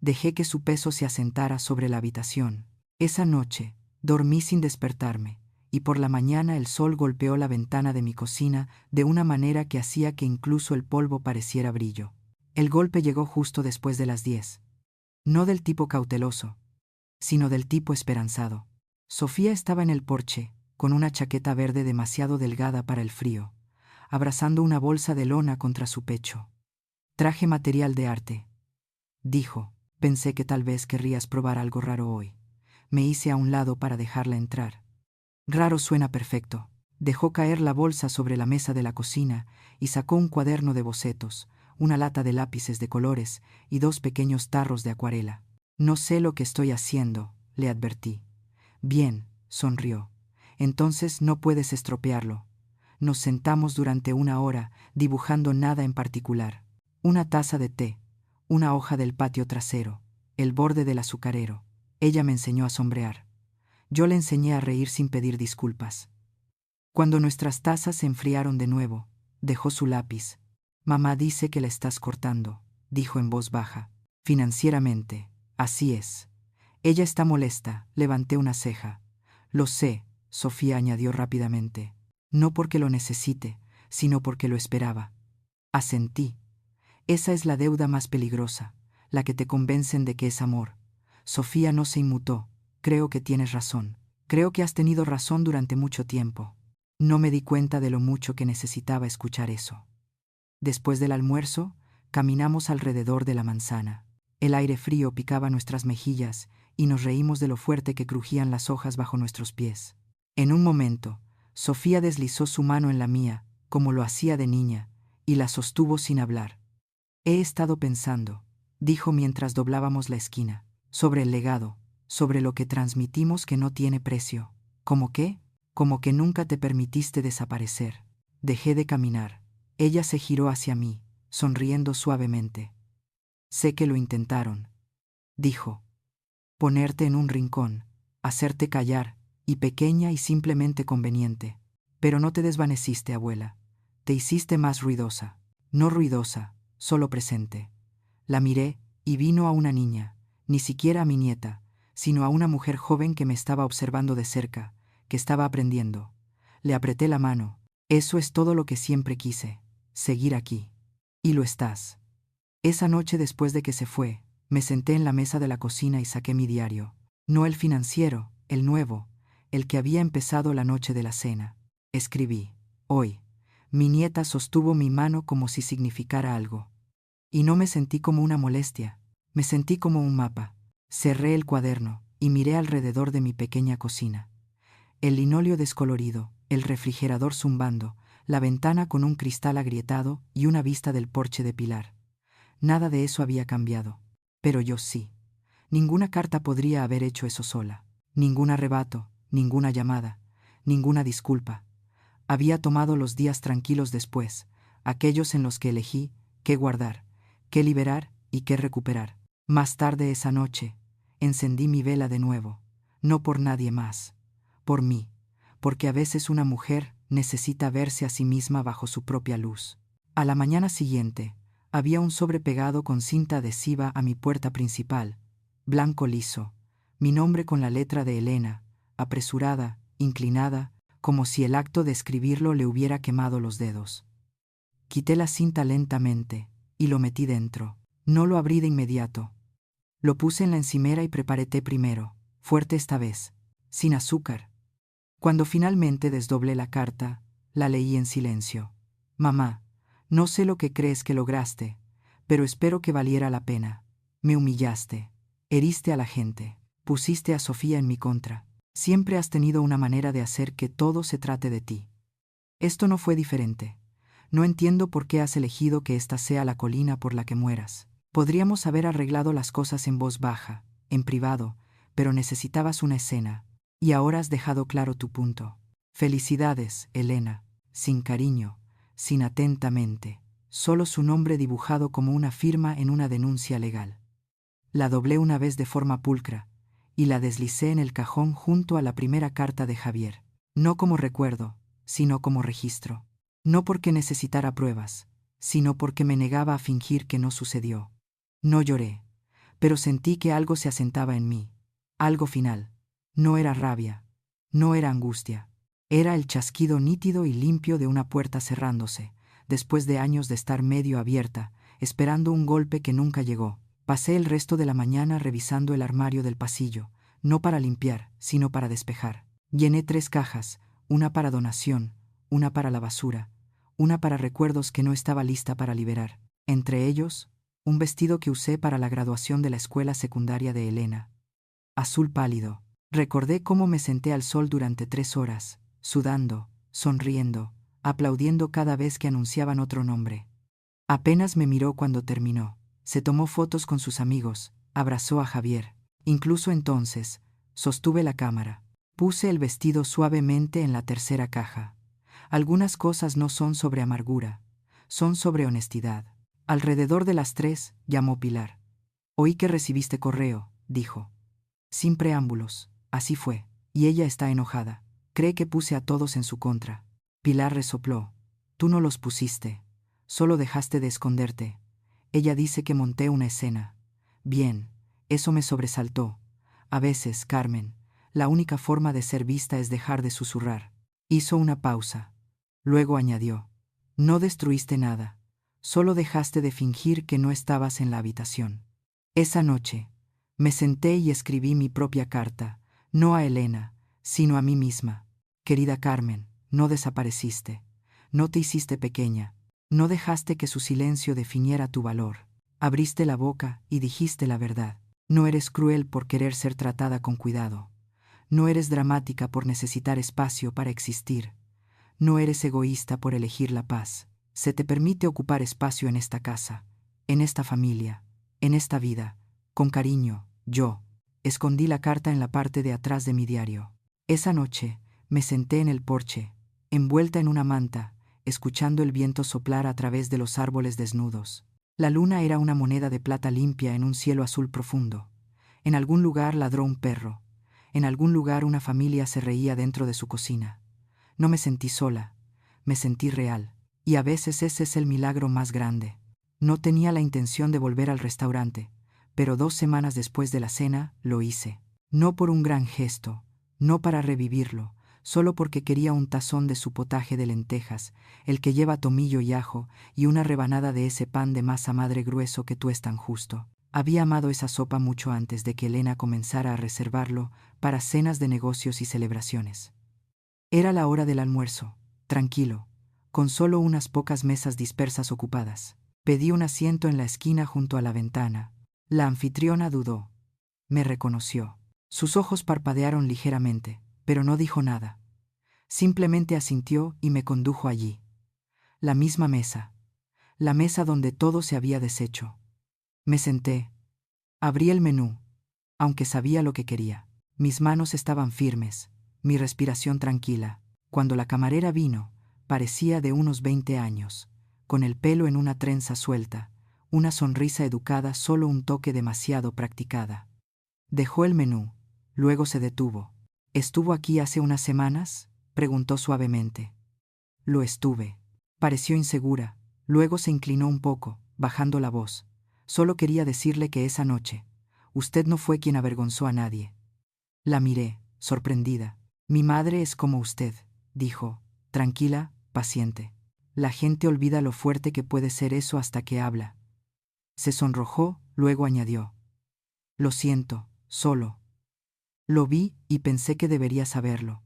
Dejé que su peso se asentara sobre la habitación. Esa noche, dormí sin despertarme, y por la mañana el sol golpeó la ventana de mi cocina de una manera que hacía que incluso el polvo pareciera brillo. El golpe llegó justo después de las 10. No del tipo cauteloso, sino del tipo esperanzado. Sofía estaba en el porche, con una chaqueta verde demasiado delgada para el frío, abrazando una bolsa de lona contra su pecho. Traje material de arte, dijo. Pensé que tal vez querrías probar algo raro hoy. Me hice a un lado para dejarla entrar. Raro suena perfecto. Dejó caer la bolsa sobre la mesa de la cocina y sacó un cuaderno de bocetos, una lata de lápices de colores y dos pequeños tarros de acuarela. No sé lo que estoy haciendo, le advertí. Bien, sonrió. Entonces no puedes estropearlo. Nos sentamos durante una hora, dibujando nada en particular. Una taza de té, una hoja del patio trasero, el borde del azucarero. Ella me enseñó a sombrear. Yo le enseñé a reír sin pedir disculpas. Cuando nuestras tazas se enfriaron de nuevo, dejó su lápiz. Mamá dice que la estás cortando, dijo en voz baja. Financieramente, así es. Ella está molesta, levanté una ceja. Lo sé, Sofía añadió rápidamente. No porque lo necesite, sino porque lo esperaba. Asentí. Esa es la deuda más peligrosa, la que te convencen de que es amor. Sofía no se inmutó. Creo que tienes razón. Creo que has tenido razón durante mucho tiempo. No me di cuenta de lo mucho que necesitaba escuchar eso. Después del almuerzo, caminamos alrededor de la manzana. El aire frío picaba nuestras mejillas y nos reímos de lo fuerte que crujían las hojas bajo nuestros pies. En un momento, Sofía deslizó su mano en la mía, como lo hacía de niña, y la sostuvo sin hablar. He estado pensando, dijo mientras doblábamos la esquina, sobre el legado, sobre lo que transmitimos que no tiene precio. ¿Cómo qué? Como que nunca te permitiste desaparecer. Dejé de caminar. Ella se giró hacia mí, sonriendo suavemente. Sé que lo intentaron, dijo. Ponerte en un rincón, hacerte callar, y pequeña y simplemente conveniente. Pero no te desvaneciste, abuela. Te hiciste más ruidosa. No ruidosa, solo presente. La miré y vino a una niña, ni siquiera a mi nieta, sino a una mujer joven que me estaba observando de cerca, que estaba aprendiendo. Le apreté la mano. Eso es todo lo que siempre quise, seguir aquí. Y lo estás. Esa noche después de que se fue, me senté en la mesa de la cocina y saqué mi diario. No el financiero, el nuevo, el que había empezado la noche de la cena. Escribí. Hoy. Mi nieta sostuvo mi mano como si significara algo. Y no me sentí como una molestia, me sentí como un mapa. Cerré el cuaderno y miré alrededor de mi pequeña cocina. El linóleo descolorido, el refrigerador zumbando, la ventana con un cristal agrietado y una vista del porche de Pilar. Nada de eso había cambiado. Pero yo sí. Ninguna carta podría haber hecho eso sola. Ningún arrebato, ninguna llamada, ninguna disculpa. Había tomado los días tranquilos después, aquellos en los que elegí qué guardar, qué liberar y qué recuperar. Más tarde esa noche, encendí mi vela de nuevo, no por nadie más, por mí, porque a veces una mujer necesita verse a sí misma bajo su propia luz. A la mañana siguiente, había un sobre pegado con cinta adhesiva a mi puerta principal, blanco liso, mi nombre con la letra de Elena, apresurada, inclinada, como si el acto de escribirlo le hubiera quemado los dedos. Quité la cinta lentamente y lo metí dentro. No lo abrí de inmediato. Lo puse en la encimera y preparé té primero, fuerte esta vez, sin azúcar. Cuando finalmente desdoblé la carta, la leí en silencio. Mamá, no sé lo que crees que lograste, pero espero que valiera la pena. Me humillaste, heriste a la gente, pusiste a Sofía en mi contra. Siempre has tenido una manera de hacer que todo se trate de ti. Esto no fue diferente. No entiendo por qué has elegido que esta sea la colina por la que mueras. Podríamos haber arreglado las cosas en voz baja, en privado, pero necesitabas una escena, y ahora has dejado claro tu punto. Felicidades, Elena, sin cariño, sin atentamente, solo su nombre dibujado como una firma en una denuncia legal. La doblé una vez de forma pulcra, y la deslicé en el cajón junto a la primera carta de Javier, no como recuerdo, sino como registro. No porque necesitara pruebas, sino porque me negaba a fingir que no sucedió. No lloré, pero sentí que algo se asentaba en mí, algo final. No era rabia, no era angustia, era el chasquido nítido y limpio de una puerta cerrándose, después de años de estar medio abierta, esperando un golpe que nunca llegó. Pasé el resto de la mañana revisando el armario del pasillo, no para limpiar, sino para despejar. Llené 3 cajas, una para donación, una para la basura, una para recuerdos que no estaba lista para liberar. Entre ellos, un vestido que usé para la graduación de la escuela secundaria de Elena. Azul pálido. Recordé cómo me senté al sol durante 3 horas, sudando, sonriendo, aplaudiendo cada vez que anunciaban otro nombre. Apenas me miró cuando terminó. Se tomó fotos con sus amigos, abrazó a Javier. Incluso entonces, sostuve la cámara. Puse el vestido suavemente en la tercera caja. Algunas cosas no son sobre amargura, son sobre honestidad. Alrededor de las 3, llamó Pilar. Oí que recibiste correo, dijo. Sin preámbulos, así fue, y ella está enojada. Cree que puse a todos en su contra. Pilar resopló. Tú no los pusiste, solo dejaste de esconderte. Ella dice que monté una escena. Bien, eso me sobresaltó. A veces, Carmen, la única forma de ser vista es dejar de susurrar. Hizo una pausa. Luego añadió. No destruiste nada, solo dejaste de fingir que no estabas en la habitación. Esa noche, me senté y escribí mi propia carta, no a Elena, sino a mí misma. Querida Carmen, no desapareciste, no te hiciste pequeña, no dejaste que su silencio definiera tu valor. Abriste la boca y dijiste la verdad. No eres cruel por querer ser tratada con cuidado. No eres dramática por necesitar espacio para existir. No eres egoísta por elegir la paz. Se te permite ocupar espacio en esta casa, en esta familia, en esta vida. Con cariño, yo. Escondí la carta en la parte de atrás de mi diario. Esa noche, me senté en el porche, envuelta en una manta, escuchando el viento soplar a través de los árboles desnudos. La luna era una moneda de plata limpia en un cielo azul profundo. En algún lugar ladró un perro. En algún lugar una familia se reía dentro de su cocina. No me sentí sola, me sentí real. Y a veces ese es el milagro más grande. No tenía la intención de volver al restaurante, pero 2 semanas después de la cena lo hice. No por un gran gesto, no para revivirlo, solo porque quería un tazón de su potaje de lentejas, el que lleva tomillo y ajo, y una rebanada de ese pan de masa madre grueso que tú es tan justo. Había amado esa sopa mucho antes de que Elena comenzara a reservarlo para cenas de negocios y celebraciones. Era la hora del almuerzo, tranquilo, con solo unas pocas mesas dispersas ocupadas. Pedí un asiento en la esquina junto a la ventana. La anfitriona dudó. Me reconoció. Sus ojos parpadearon ligeramente, pero no dijo nada. Simplemente asintió y me condujo allí. La misma mesa. La mesa donde todo se había deshecho. Me senté. Abrí el menú, aunque sabía lo que quería. Mis manos estaban firmes, mi respiración tranquila. Cuando la camarera vino, parecía de unos 20 años, con el pelo en una trenza suelta, una sonrisa educada, solo un toque demasiado practicada. Dejó el menú, luego se detuvo. ¿Estuvo aquí hace unas semanas?, preguntó suavemente. Lo estuve. Pareció insegura, luego se inclinó un poco, bajando la voz. Solo quería decirle que esa noche, usted no fue quien avergonzó a nadie. La miré, sorprendida. Mi madre es como usted, dijo, tranquila, paciente. La gente olvida lo fuerte que puede ser eso hasta que habla. Se sonrojó, luego añadió. Lo siento, solo. Lo vi y pensé que debería saberlo.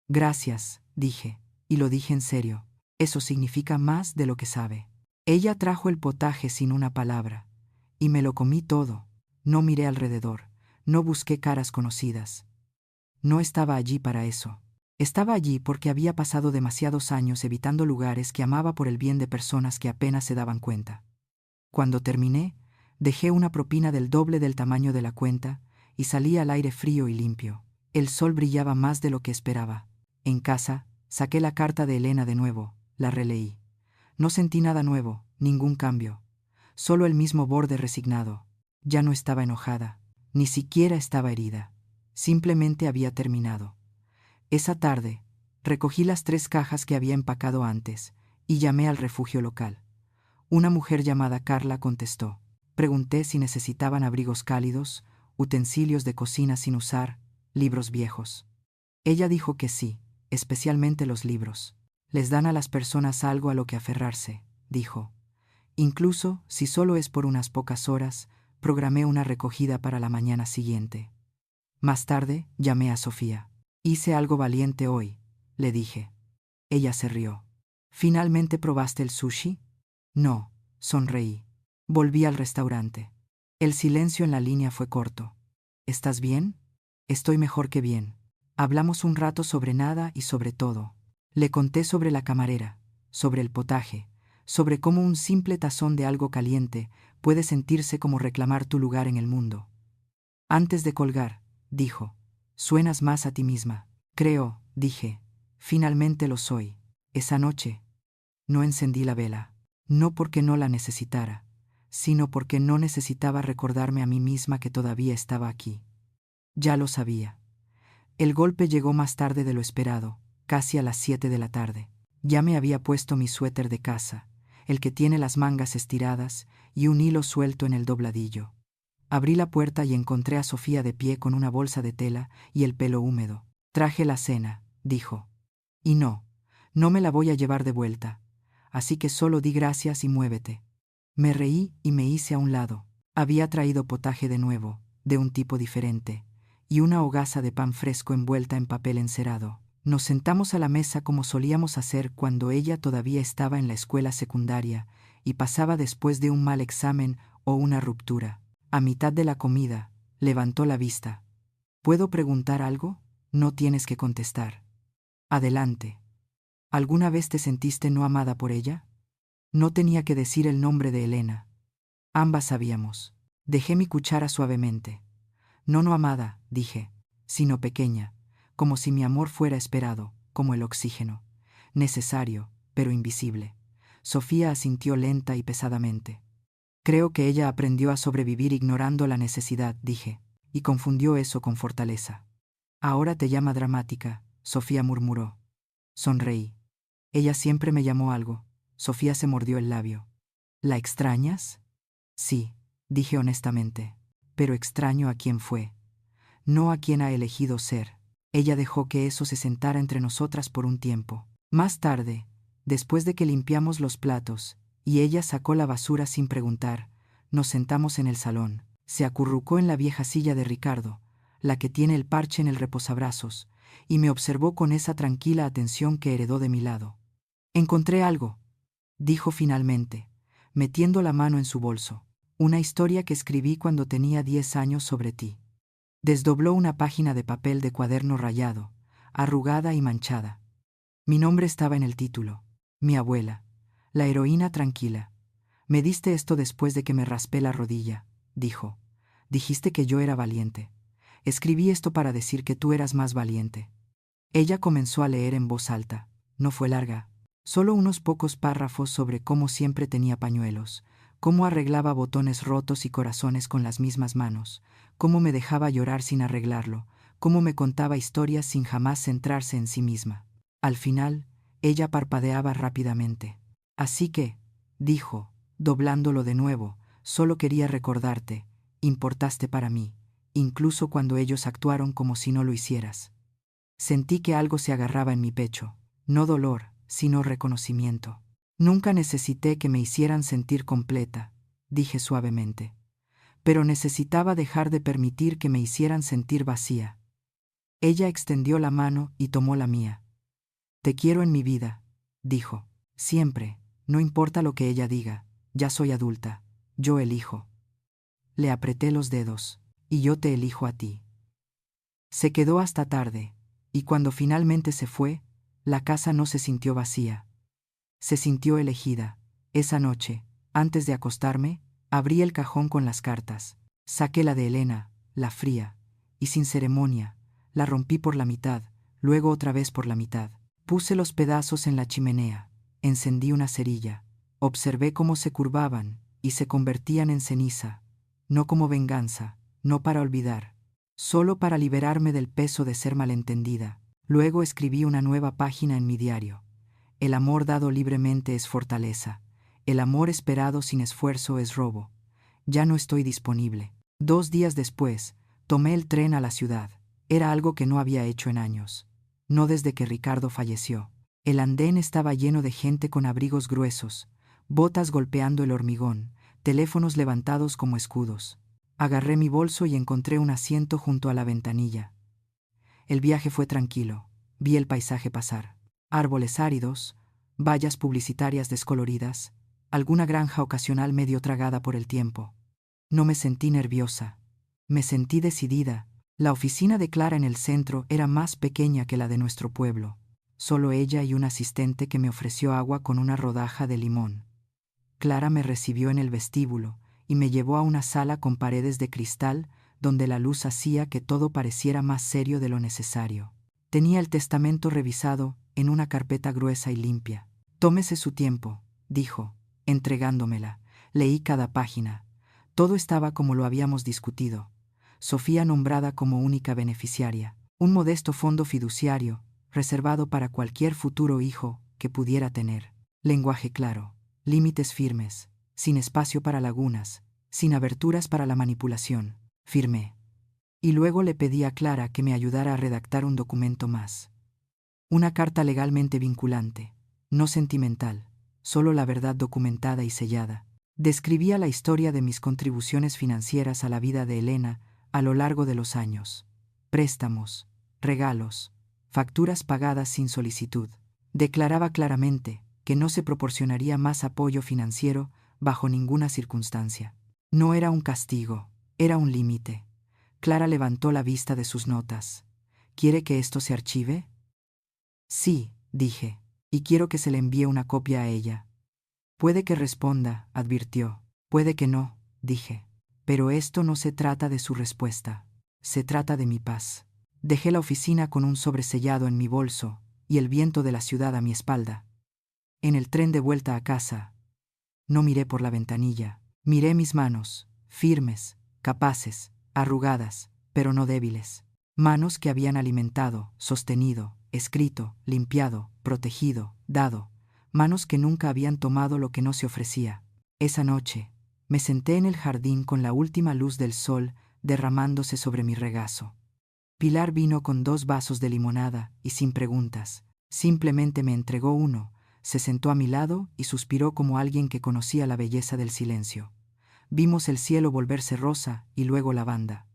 Gracias, dije, y lo dije en serio. Eso significa más de lo que sabe. Ella trajo el potaje sin una palabra, y me lo comí todo. No miré alrededor, no busqué caras conocidas. No estaba allí para eso. Estaba allí porque había pasado demasiados años evitando lugares que amaba por el bien de personas que apenas se daban cuenta. Cuando terminé, dejé una propina del doble del tamaño de la cuenta y salí al aire frío y limpio. El sol brillaba más de lo que esperaba. En casa, saqué la carta de Elena de nuevo, la releí. No sentí nada nuevo, ningún cambio. Solo el mismo borde resignado. Ya no estaba enojada, ni siquiera estaba herida. Simplemente había terminado. Esa tarde, recogí las 3 cajas que había empacado antes y llamé al refugio local. Una mujer llamada Carla contestó. Pregunté si necesitaban abrigos cálidos, utensilios de cocina sin usar, libros viejos. Ella dijo que sí, especialmente los libros. Les dan a las personas algo a lo que aferrarse, dijo. Incluso, si solo es por unas pocas horas, programé una recogida para la mañana siguiente. Más tarde, llamé a Sofía. Hice algo valiente hoy, le dije. Ella se rió. ¿Finalmente probaste el sushi? No, sonreí. Volví al restaurante. El silencio en la línea fue corto. ¿Estás bien? Estoy mejor que bien. Hablamos un rato sobre nada y sobre todo. Le conté sobre la camarera, sobre el potaje, sobre cómo un simple tazón de algo caliente puede sentirse como reclamar tu lugar en el mundo. Antes de colgar, dijo, suenas más a ti misma. Creo, dije, finalmente lo soy. Esa noche, no encendí la vela, no porque no la necesitara, sino porque no necesitaba recordarme a mí misma que todavía estaba aquí. Ya lo sabía. El golpe llegó más tarde de lo esperado, casi a las 7 de la tarde. Ya me había puesto mi suéter de casa, el que tiene las mangas estiradas y un hilo suelto en el dobladillo. Abrí la puerta y encontré a Sofía de pie con una bolsa de tela y el pelo húmedo. Traje la cena, dijo. Y no me la voy a llevar de vuelta, así que solo di gracias y muévete. Me reí y me hice a un lado. Había traído potaje de nuevo, de un tipo diferente, y una hogaza de pan fresco envuelta en papel encerado. Nos sentamos a la mesa como solíamos hacer cuando ella todavía estaba en la escuela secundaria y pasaba después de un mal examen o una ruptura. A mitad de la comida, levantó la vista. ¿Puedo preguntar algo? No tienes que contestar. Adelante. ¿Alguna vez te sentiste no amada por ella? No tenía que decir el nombre de Elena. Ambas sabíamos. Dejé mi cuchara suavemente. No amada, dije, sino pequeña, como si mi amor fuera esperado, como el oxígeno. Necesario, pero invisible. Sofía asintió lenta y pesadamente. Creo que ella aprendió a sobrevivir ignorando la necesidad, dije, y confundió eso con fortaleza. Ahora te llama dramática, Sofía murmuró. Sonreí. Ella siempre me llamó algo. Sofía se mordió el labio. ¿La extrañas? Sí, dije honestamente, pero extraño a quién fue, no a quien ha elegido ser. Ella dejó que eso se sentara entre nosotras por un tiempo. Más tarde, después de que limpiamos los platos, y ella sacó la basura sin preguntar, nos sentamos en el salón. Se acurrucó en la vieja silla de Ricardo, la que tiene el parche en el reposabrazos, y me observó con esa tranquila atención que heredó de mi lado. Encontré algo, dijo finalmente, metiendo la mano en su bolso. Una historia que escribí cuando tenía 10 años sobre ti. Desdobló una página de papel de cuaderno rayado, arrugada y manchada. Mi nombre estaba en el título. Mi abuela, la heroína tranquila. Me diste esto después de que me raspé la rodilla, dijo. Dijiste que yo era valiente. Escribí esto para decir que tú eras más valiente. Ella comenzó a leer en voz alta. No fue larga. Solo unos pocos párrafos sobre cómo siempre tenía pañuelos, cómo arreglaba botones rotos y corazones con las mismas manos, cómo me dejaba llorar sin arreglarlo, cómo me contaba historias sin jamás centrarse en sí misma. Al final, ella parpadeaba rápidamente. Así que, dijo, doblándolo de nuevo, solo quería recordarte, importaste para mí, incluso cuando ellos actuaron como si no lo hicieras. Sentí que algo se agarraba en mi pecho, no dolor, sino reconocimiento. Nunca necesité que me hicieran sentir completa, dije suavemente. Pero necesitaba dejar de permitir que me hicieran sentir vacía. Ella extendió la mano y tomó la mía. Te quiero en mi vida, dijo. Siempre, no importa lo que ella diga, ya soy adulta, yo elijo. Le apreté los dedos, y yo te elijo a ti. Se quedó hasta tarde, y cuando finalmente se fue, la casa no se sintió vacía. Se sintió elegida. Esa noche, antes de acostarme, abrí el cajón con las cartas. Saqué la de Elena, la fría, y sin ceremonia, la rompí por la mitad, luego otra vez por la mitad. Puse los pedazos en la chimenea, encendí una cerilla, observé cómo se curvaban y se convertían en ceniza, no como venganza, no para olvidar, solo para liberarme del peso de ser malentendida. Luego escribí una nueva página en mi diario. El amor dado libremente es fortaleza. El amor esperado sin esfuerzo es robo. Ya no estoy disponible. 2 días después, tomé el tren a la ciudad. Era algo que no había hecho en años. No desde que Ricardo falleció. El andén estaba lleno de gente con abrigos gruesos, botas golpeando el hormigón, teléfonos levantados como escudos. Agarré mi bolso y encontré un asiento junto a la ventanilla. El viaje fue tranquilo. Vi el paisaje pasar. Árboles áridos, vallas publicitarias descoloridas, alguna granja ocasional medio tragada por el tiempo. No me sentí nerviosa. Me sentí decidida. La oficina de Clara en el centro era más pequeña que la de nuestro pueblo. Solo ella y un asistente que me ofreció agua con una rodaja de limón. Clara me recibió en el vestíbulo y me llevó a una sala con paredes de cristal donde la luz hacía que todo pareciera más serio de lo necesario. Tenía el testamento revisado en una carpeta gruesa y limpia. Tómese su tiempo, dijo, entregándomela. Leí cada página. Todo estaba como lo habíamos discutido. Sofía nombrada como única beneficiaria. Un modesto fondo fiduciario, reservado para cualquier futuro hijo que pudiera tener. Lenguaje claro, límites firmes, sin espacio para lagunas, sin aberturas para la manipulación. Firmé. Y luego le pedí a Clara que me ayudara a redactar un documento más. Una carta legalmente vinculante, no sentimental, solo la verdad documentada y sellada. Describía la historia de mis contribuciones financieras a la vida de Elena a lo largo de los años. Préstamos, regalos, facturas pagadas sin solicitud. Declaraba claramente que no se proporcionaría más apoyo financiero bajo ninguna circunstancia. No era un castigo, era un límite. Clara levantó la vista de sus notas. ¿Quiere que esto se archive? Sí, dije, y quiero que se le envíe una copia a ella. Puede que responda, advirtió. Puede que no, dije. Pero esto no se trata de su respuesta. Se trata de mi paz. Dejé la oficina con un sobresellado en mi bolso y el viento de la ciudad a mi espalda. En el tren de vuelta a casa, no miré por la ventanilla. Miré mis manos, firmes, capaces, arrugadas, pero no débiles. Manos que habían alimentado, sostenido, escrito, limpiado, protegido, dado. Manos que nunca habían tomado lo que no se ofrecía. Esa noche, me senté en el jardín con la última luz del sol derramándose sobre mi regazo. Pilar vino con 2 vasos de limonada y sin preguntas. Simplemente me entregó uno, se sentó a mi lado y suspiró como alguien que conocía la belleza del silencio. Vimos el cielo volverse rosa y luego lavanda.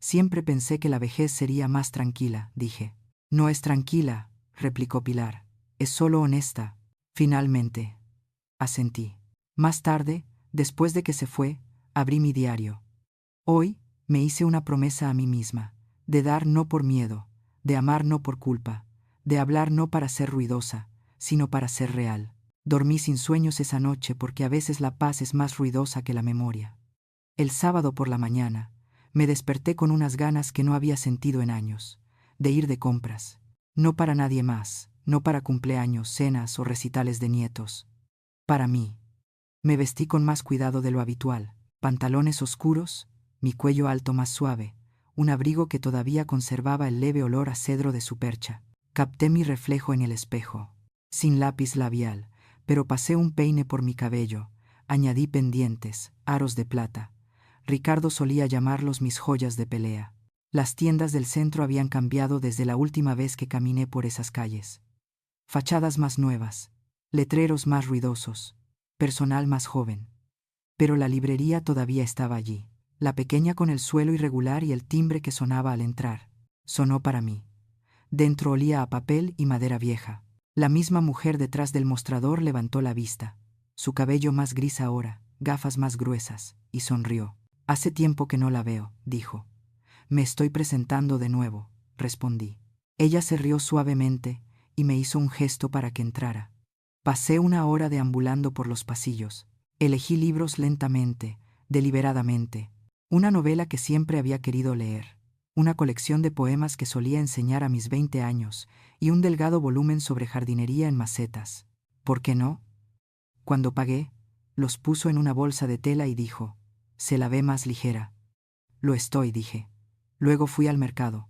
Siempre pensé que la vejez sería más tranquila, dije. No es tranquila, replicó Pilar. Es solo honesta. Finalmente, asentí. Más tarde, después de que se fue, abrí mi diario. Hoy me hice una promesa a mí misma, de dar no por miedo, de amar no por culpa, de hablar no para ser ruidosa, sino para ser real. Dormí sin sueños esa noche porque a veces la paz es más ruidosa que la memoria. El sábado por la mañana, me desperté con unas ganas que no había sentido en años, de ir de compras. No para nadie más, no para cumpleaños, cenas o recitales de nietos. Para mí. Me vestí con más cuidado de lo habitual, pantalones oscuros, mi cuello alto más suave, un abrigo que todavía conservaba el leve olor a cedro de su percha. Capté mi reflejo en el espejo, sin lápiz labial, pero pasé un peine por mi cabello, añadí pendientes, aros de plata. Ricardo solía llamarlos mis joyas de pelea. Las tiendas del centro habían cambiado desde la última vez que caminé por esas calles. Fachadas más nuevas, letreros más ruidosos, personal más joven. Pero la librería todavía estaba allí, la pequeña con el suelo irregular y el timbre que sonaba al entrar. Sonó para mí. Dentro olía a papel y madera vieja. La misma mujer detrás del mostrador levantó la vista. Su cabello más gris ahora, gafas más gruesas, y sonrió. Hace tiempo que no la veo, dijo. Me estoy presentando de nuevo, respondí. Ella se rió suavemente y me hizo un gesto para que entrara. Pasé una hora deambulando por los pasillos. Elegí libros lentamente, deliberadamente. Una novela que siempre había querido leer. Una colección de poemas que solía enseñar a mis 20 años y un delgado volumen sobre jardinería en macetas. ¿Por qué no? Cuando pagué, los puso en una bolsa de tela y dijo, «Se la ve más ligera». Lo estoy, dije. Luego fui al mercado.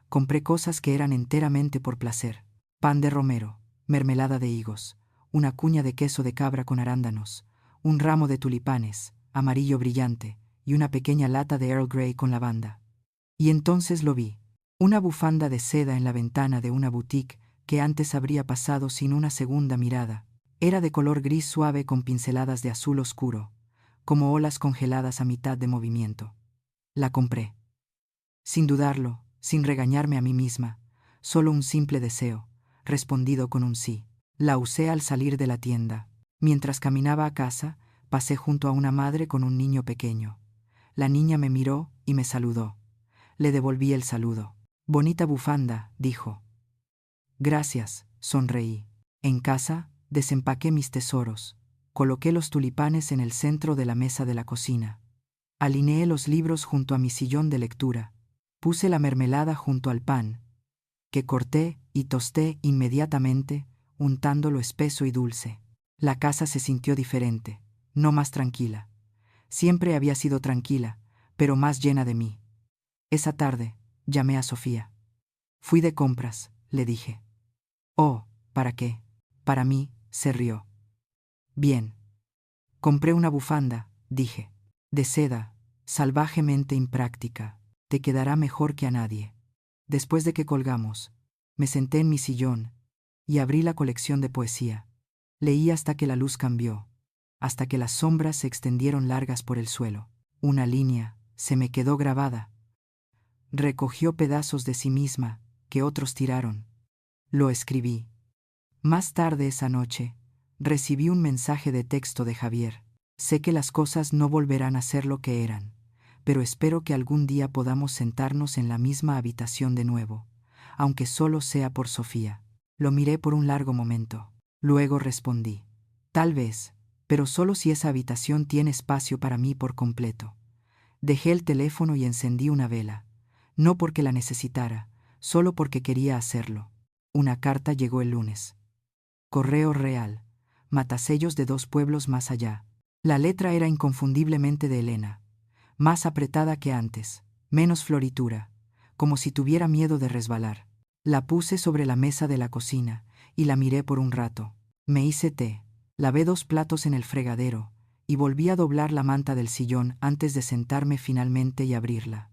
Compré cosas que eran enteramente por placer. Pan de romero, mermelada de higos, una cuña de queso de cabra con arándanos, un ramo de tulipanes, amarillo brillante, y una pequeña lata de Earl Grey con lavanda. Y entonces lo vi. Una bufanda de seda en la ventana de una boutique que antes habría pasado sin una segunda mirada. Era de color gris suave con pinceladas de azul oscuro, como olas congeladas a mitad de movimiento. La compré. Sin dudarlo, sin regañarme a mí misma, solo un simple deseo, respondido con un sí. La usé al salir de la tienda. Mientras caminaba a casa, pasé junto a una madre con un niño pequeño. La niña me miró y me saludó. Le devolví el saludo. «Bonita bufanda», dijo. «Gracias», sonreí. En casa, desempaqué mis tesoros. Coloqué los tulipanes en el centro de la mesa de la cocina. Alineé los libros junto a mi sillón de lectura. Puse la mermelada junto al pan, que corté y tosté inmediatamente, untándolo espeso y dulce. La casa se sintió diferente, no más tranquila. Siempre había sido tranquila, pero más llena de mí. Esa tarde, llamé a Sofía. «Fui de compras», le dije. «Oh, ¿para qué?» «Para mí», se rió. «Bien. Compré una bufanda», dije. «De seda, salvajemente impráctica. Te quedará mejor que a nadie». Después de que colgamos, me senté en mi sillón y abrí la colección de poesía. Leí hasta que la luz cambió, hasta que las sombras se extendieron largas por el suelo. Una línea se me quedó grabada. Recogió pedazos de sí misma que otros tiraron. Lo escribí. Más tarde esa noche, recibí un mensaje de texto de Javier. Sé que las cosas no volverán a ser lo que eran, pero espero que algún día podamos sentarnos en la misma habitación de nuevo, aunque solo sea por Sofía. Lo miré por un largo momento. Luego respondí. Tal vez, pero solo si esa habitación tiene espacio para mí por completo. Dejé el teléfono y encendí una vela. No porque la necesitara, solo porque quería hacerlo. Una carta llegó el lunes. Correo Real, Matasellos de 2 pueblos más allá. La letra era inconfundiblemente de Elena. Más apretada que antes, menos floritura, como si tuviera miedo de resbalar. La puse sobre la mesa de la cocina y la miré por un rato. Me hice té, lavé 2 platos en el fregadero y volví a doblar la manta del sillón antes de sentarme finalmente y abrirla.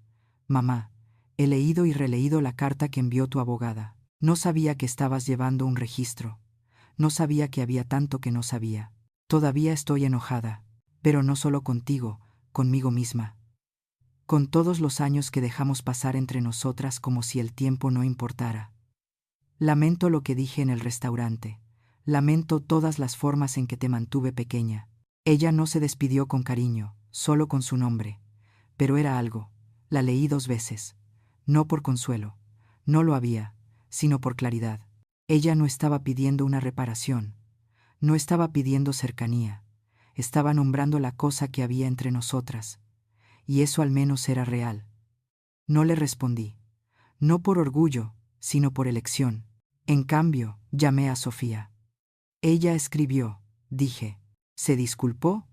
«Mamá, he leído y releído la carta que envió tu abogada. No sabía que estabas llevando un registro. No sabía que había tanto que no sabía. Todavía estoy enojada, pero no solo contigo, conmigo misma. Con todos los años que dejamos pasar entre nosotras como si el tiempo no importara. Lamento lo que dije en el restaurante. Lamento todas las formas en que te mantuve pequeña». Ella no se despidió con cariño, solo con su nombre. Pero era algo. La leí 2 veces. No por consuelo. No lo había, sino por claridad. Ella no estaba pidiendo una reparación. No estaba pidiendo cercanía. Estaba nombrando la cosa que había entre nosotras. Y eso al menos era real. No le respondí. No por orgullo, sino por elección. En cambio, llamé a Sofía. Ella escribió, dije. ¿Se disculpó?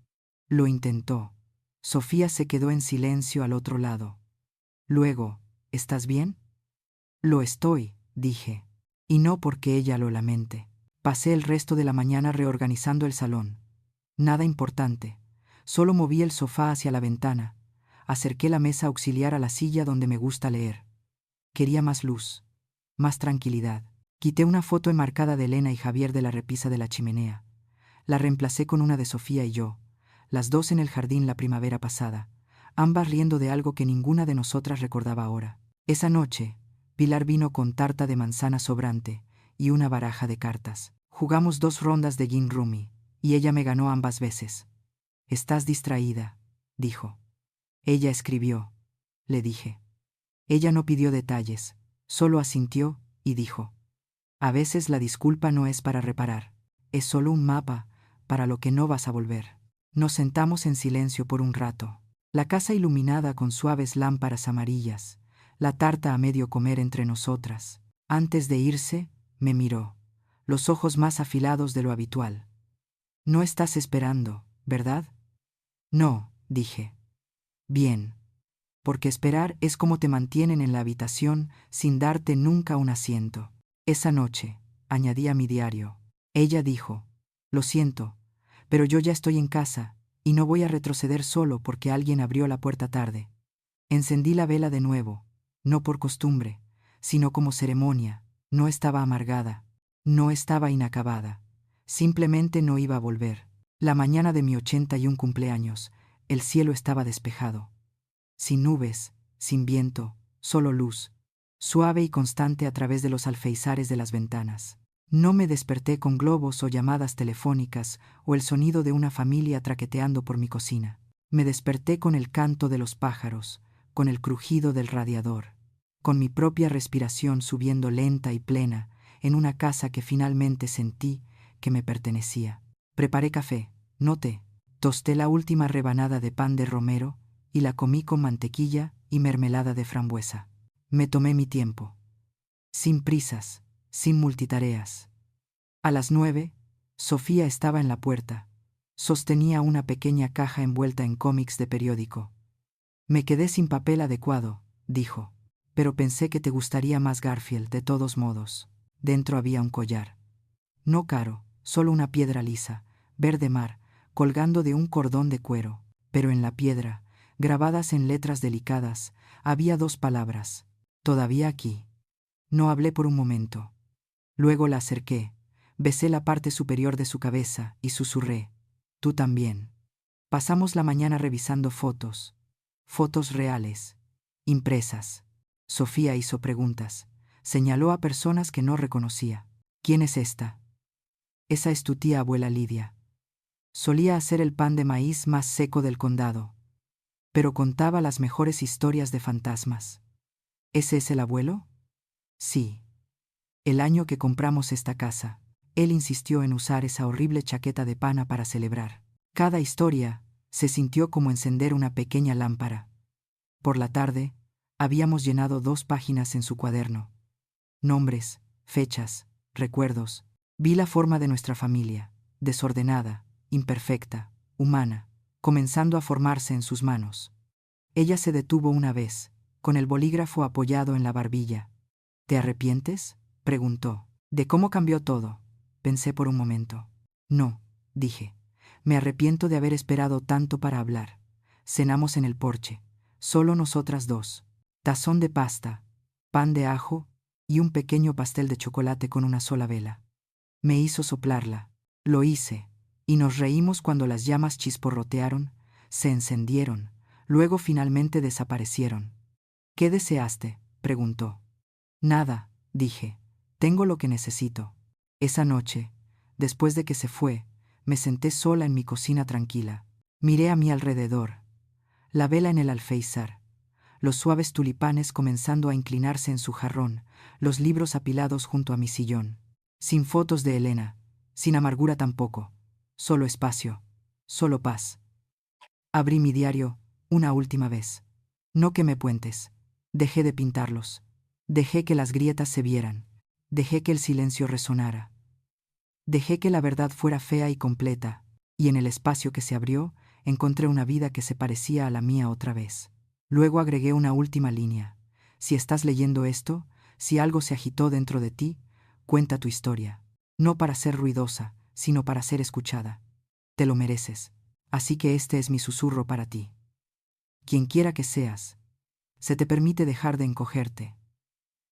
Lo intentó. Sofía se quedó en silencio al otro lado. Luego, ¿estás bien? Lo estoy, dije. Y no porque ella lo lamente. Pasé el resto de la mañana reorganizando el salón. Nada importante. Solo moví el sofá hacia la ventana, Acerqué la mesa auxiliar a la silla donde me gusta leer. Quería más luz, más tranquilidad. Quité una foto enmarcada de Elena y Javier de la repisa de la chimenea. La reemplacé con una de Sofía y yo, las dos en el jardín la primavera pasada, ambas riendo de algo que ninguna de nosotras recordaba ahora. Esa noche, Pilar vino con tarta de manzana sobrante y una baraja de cartas. Jugamos 2 rondas de gin rummy, y ella me ganó ambas veces. «Estás distraída», dijo. «Ella escribió», le dije. Ella no pidió detalles, solo asintió y dijo: «A veces la disculpa no es para reparar, es solo un mapa para lo que no vas a volver». Nos sentamos en silencio por un rato. La casa iluminada con suaves lámparas amarillas, la tarta a medio comer entre nosotras. Antes de irse, me miró, los ojos más afilados de lo habitual. «No estás esperando, ¿verdad?» «No», dije. «Bien. Porque esperar es como te mantienen en la habitación sin darte nunca un asiento». Esa noche, añadí a mi diario, ella dijo: «Lo siento, pero yo ya estoy en casa y no voy a retroceder solo porque alguien abrió la puerta tarde». Encendí la vela de nuevo, no por costumbre, sino como ceremonia. No estaba amargada, no estaba inacabada, simplemente no iba a volver. La mañana de mi 81 cumpleaños, el cielo estaba despejado. Sin nubes, sin viento, solo luz, suave y constante a través de los alféizares de las ventanas. No me desperté con globos o llamadas telefónicas o el sonido de una familia traqueteando por mi cocina. Me desperté con el canto de los pájaros, con el crujido del radiador, con mi propia respiración subiendo lenta y plena en una casa que finalmente sentí que me pertenecía. Preparé café, no té, tosté la última rebanada de pan de romero y la comí con mantequilla y mermelada de frambuesa. Me tomé mi tiempo, sin prisas, sin multitareas. A las 9, Sofía estaba en la puerta. Sostenía una pequeña caja envuelta en cómics de periódico. «Me quedé sin papel adecuado», dijo, «pero pensé que te gustaría más Garfield de todos modos». Dentro había un collar. No caro, solo una piedra lisa, verde mar, colgando de un cordón de cuero. Pero en la piedra, grabadas en letras delicadas, había 2 palabras: «Todavía aquí». No hablé por un momento. Luego la acerqué, besé la parte superior de su cabeza y susurré: «Tú también». Pasamos la mañana revisando fotos reales, impresas. Sofía hizo preguntas, señaló a personas que no reconocía. «¿Quién es esta?» «Esa es tu tía abuela Lidia. Solía hacer el pan de maíz más seco del condado, pero contaba las mejores historias de fantasmas». «¿Ese es el abuelo?» «Sí. El año que compramos esta casa, él insistió en usar esa horrible chaqueta de pana para celebrar. Cada historia se sintió como encender una pequeña lámpara. Por la tarde, habíamos llenado 2 páginas en su cuaderno. Nombres, fechas, recuerdos. Vi la forma de nuestra familia, desordenada, imperfecta, humana, comenzando a formarse en sus manos. Ella se detuvo una vez, con el bolígrafo apoyado en la barbilla. «¿Te arrepientes?», preguntó. «¿De cómo cambió todo?». Pensé por un momento. «No», dije. «Me arrepiento de haber esperado tanto para hablar». Cenamos en el porche, solo nosotras 2. Tazón de pasta, pan de ajo y un pequeño pastel de chocolate con una sola vela. Me hizo soplarla. Lo hice, y nos reímos cuando las llamas chisporrotearon, se encendieron, luego finalmente desaparecieron. «¿Qué deseaste?», preguntó. «Nada», dije. «Tengo lo que necesito». Esa noche, después de que se fue, me senté sola en mi cocina tranquila. Miré a mi alrededor. La vela en el alféizar, los suaves tulipanes comenzando a inclinarse en su jarrón, los libros apilados junto a mi sillón. Sin fotos de Elena, sin amargura tampoco. Solo espacio, solo paz. Abrí mi diario una última vez. No quemé puentes. Dejé de pintarlos. Dejé que las grietas se vieran. Dejé que el silencio resonara. Dejé que la verdad fuera fea y completa, y en el espacio que se abrió, encontré una vida que se parecía a la mía otra vez. Luego agregué una última línea. Si estás leyendo esto, si algo se agitó dentro de ti, cuenta tu historia. No para ser ruidosa, sino para ser escuchada. Te lo mereces. Así que este es mi susurro para ti. Quien quiera que seas. Se te permite dejar de encogerte.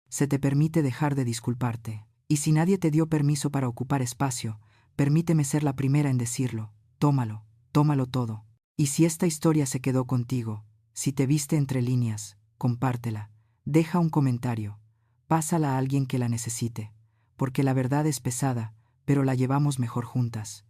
Se te permite dejar de disculparte. Y si nadie te dio permiso para ocupar espacio, permíteme ser la primera en decirlo. Tómalo, tómalo todo. Y si esta historia se quedó contigo, si te viste entre líneas, compártela. Deja un comentario. Pásala a alguien que la necesite. Porque la verdad es pesada, pero la llevamos mejor juntas.